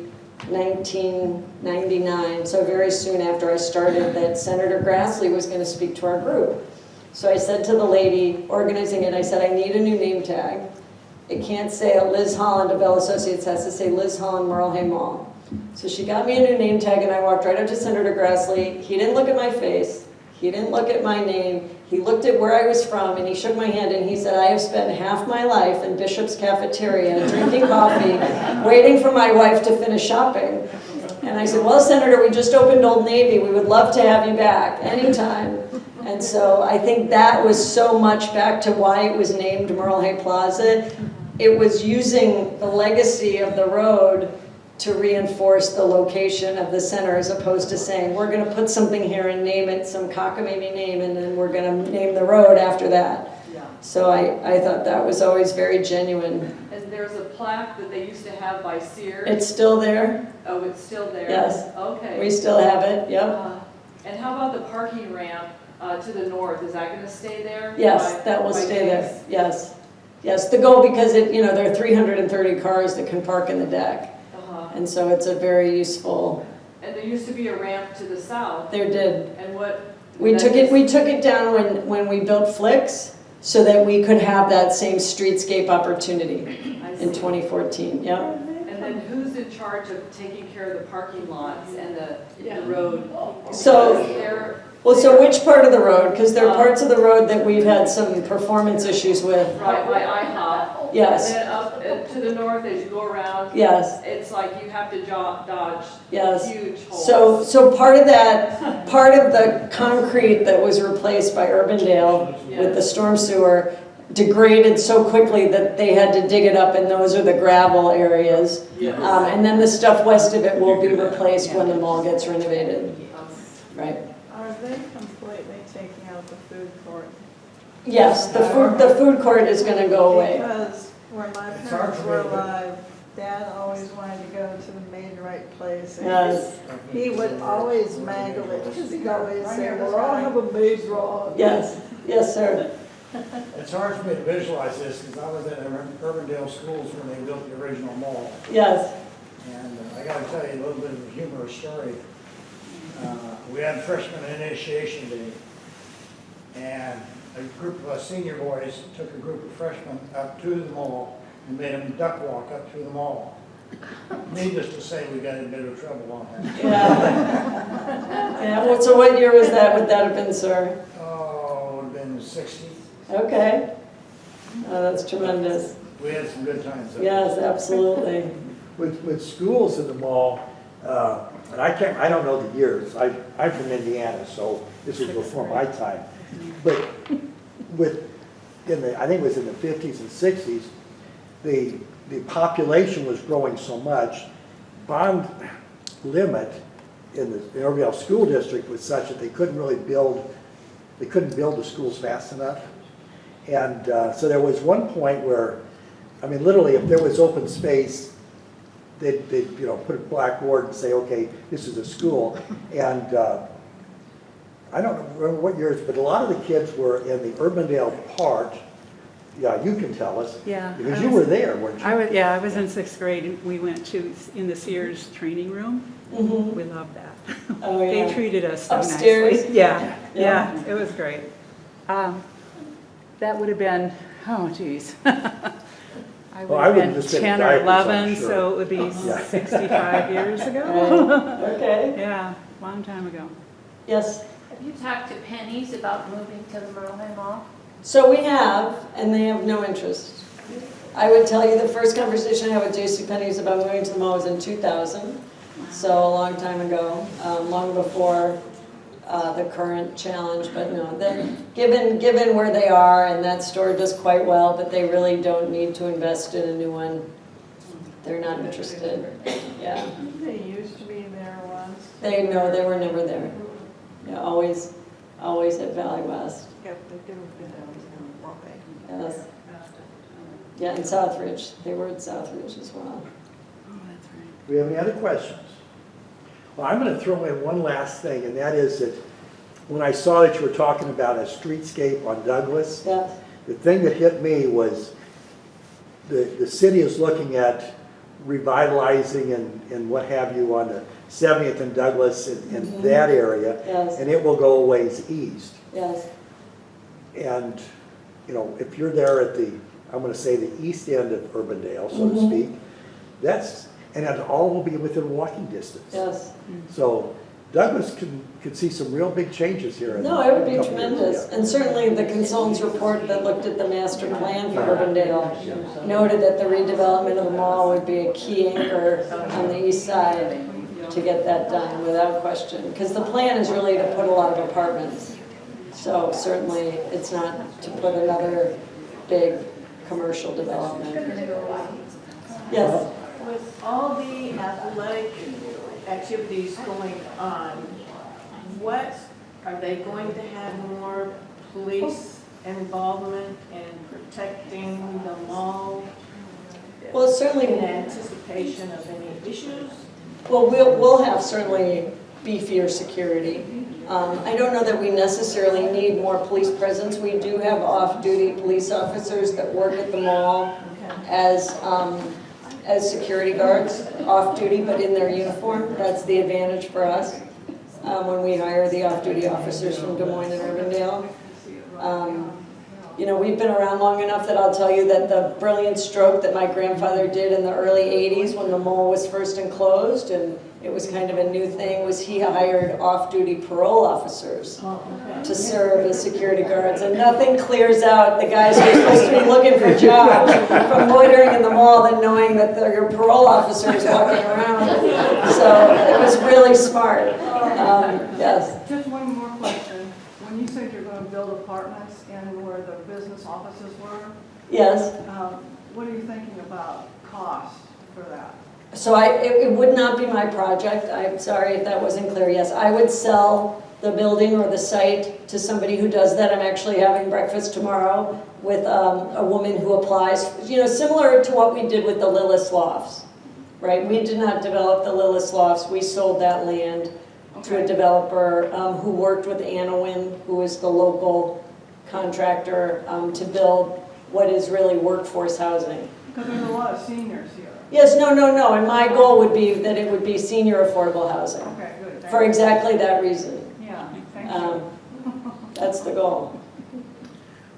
1999, so very soon after I started, that Senator Grassley was going to speak to our group. So I said to the lady organizing it, I said, I need a new name tag. It can't say Liz Holland of Bell Associates, it has to say Liz Holland Merle Hay Mall. So she got me a new name tag and I walked right up to Senator Grassley. He didn't look at my face. He didn't look at my name. He looked at where I was from and he shook my hand and he said, I have spent half my life in Bishop's Cafeteria drinking coffee, waiting for my wife to finish shopping. And I said, well, Senator, we just opened Old Navy. We would love to have you back anytime. And so I think that was so much back to why it was named Merle Hay Plaza. It was using the legacy of the road to reinforce the location of the center as opposed to saying, we're going to put something here and name it some cockamamie name and then we're going to name the road after that. Yeah. So I thought that was always very genuine. And there's a plaque that they used to have by Sears. It's still there. Oh, it's still there? Yes. Okay. We still have it, yep. And how about the parking ramp to the north? Is that going to stay there? Yes, that will stay there, yes. Yes, the goal, because there are 330 cars that can park in the deck. And so it's a very useful, And there used to be a ramp to the south. there did. And what? We took it down when we built Flicks so that we could have that same streetscape opportunity I in see. 2014, yep. And then who's in charge of taking care of the parking lots and the road? So- Because they're- Well, so which part of the road? Because there are parts of the road that we've had some performance issues with. Right by IHOP. Yes, And then up to the north as you go around. yes, It's like you have to dodge yes. huge holes. So part of the concrete that was replaced by Urbandale with the storm sewer degraded so quickly that they had to dig it up, and those are the gravel areas. Yes. And then the stuff west of it will be replaced when the mall gets renovated. Right. Are they completely taking out the food court? Yes, the food court is gonna go away. Because where my It's hard parents for were me to- alive, Dad always wanted to go to the Made Right place. and Yes, He would always mangle it, because he'd always say, well, I'll have a Made Right. yes, yes, sir. It's hard for me to visualize this, because I was at Urbandale schools when they built the original mall. Yes, And I gotta tell you a little bit of a humorous story. We had freshman initiation day, and a group of us senior boys took a group of freshmen up to the mall and made them duck walk up through the mall. Needless to say, we got in a bit of trouble on that. yeah. Yeah, well, so what year was that, would that have been, sir? Oh, it would have been the 60s. Okay. Oh, that's tremendous. We had some good times. there. Yes, absolutely. With schools in the mall, and I don't know the years, I'm from Indiana, so this was before my time. But I think it was in the 50s and 60s, the population was growing so much, bond limit in the Urbandale School District was such that they couldn't build the schools fast enough. And so there was one point where, I mean, literally, if there was open space, they'd put a blackboard and say, okay, this is a school. And I don't remember what years, but a lot of the kids were in the Urbandale part. Yeah, you can tell us. Yeah. Because you were there, weren't you? I was in 6th grade, and we went in the Sears training room. Mhm. We loved that. Oh, yeah. They treated us so Upstairs? nicely. Yeah, Yeah. yeah, it was great. That would have been, oh geez. I Well, I would wouldn't have been just say 10 or diapers, I'm 11, sure. so it would be Yeah. 65 years ago. Right. Okay. Yeah, long time ago. Yes. Have you talked to Penny's about moving to the Merle Hay Mall? So we have, and they have no interest. I would tell you the first conversation I had with JCPenney's about moving to the mall was in 2000, so a long time ago, long before the current challenge. But no, given where they are, and that store does quite well, but they really don't need to invest in a new one. They're not interested. Yeah, They used to be there once. they were never there. Yeah, always at Valley West. Yep, they did have been down in Waukee. Yes. Yeah, and Southridge. They were at Southridge as well. Oh, that's right. Do we have any other questions? Well, I'm going to throw in one last thing, and that is that when I saw that you were talking about a streetscape on Douglas, Yes. the thing that hit me was the city is looking at revitalizing and what have you on the 70th and Douglas in that area, Yes. and it will go a ways east. Yes. And, if you're there at I'm going to say the east end of Urbandale, so to speak, and it all will be within walking distance. Yes. So Douglas could see some real big changes here. No, it would be tremendous. And certainly the consultant's report that looked at the master plan for Urbandale noted that the redevelopment of the mall would be a key anchor on the east side to get that done without question. Because the plan is really to put a lot of apartments. So certainly it's not to put another big commercial development. Yes. With all the athletic activities going on, what, are they going to have more police involvement in protecting the mall Well, certainly. in anticipation of any issues? Well, we'll have certainly beefier security. I don't know that we necessarily need more police presence. We do have off-duty police officers that work at the mall as security guards, off-duty but in their uniform. That's the advantage for us when we hire the off-duty officers from Des Moines and Urbandale. We've been around long enough that I'll tell you that the brilliant stroke that my grandfather did in the early 80s when the mall was first enclosed and it was kind of a new thing, was he hired off-duty parole officers to serve as security guards. And nothing clears out the guys who are supposed to be looking for jobs from loitering in the mall than knowing that they're your parole officers walking around. So it was really smart. Yes. Just one more question. When you said you're going to build apartments in where the business offices were, Yes. what are you thinking about cost for that? So it would not be my project. I'm sorry if that wasn't clear. Yes, I would sell the building or the site to somebody who does that. I'm actually having breakfast tomorrow with a woman who applies, similar to what we did with the Lillis Lofts, right? We did not develop the Lillis Lofts. We sold that land to a developer who worked with Anowin, who is the local contractor, to build what is really workforce housing. Because there's a lot of seniors here. Yes, no, and my goal would be that it would be senior affordable housing, Okay, good. Thank for you. exactly that reason. Yeah, thank you. That's the goal.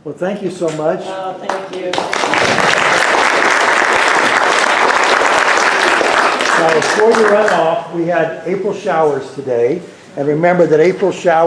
Well, thank you so much. Thank you. Now, before you run off, we had April showers today, and remember that April showers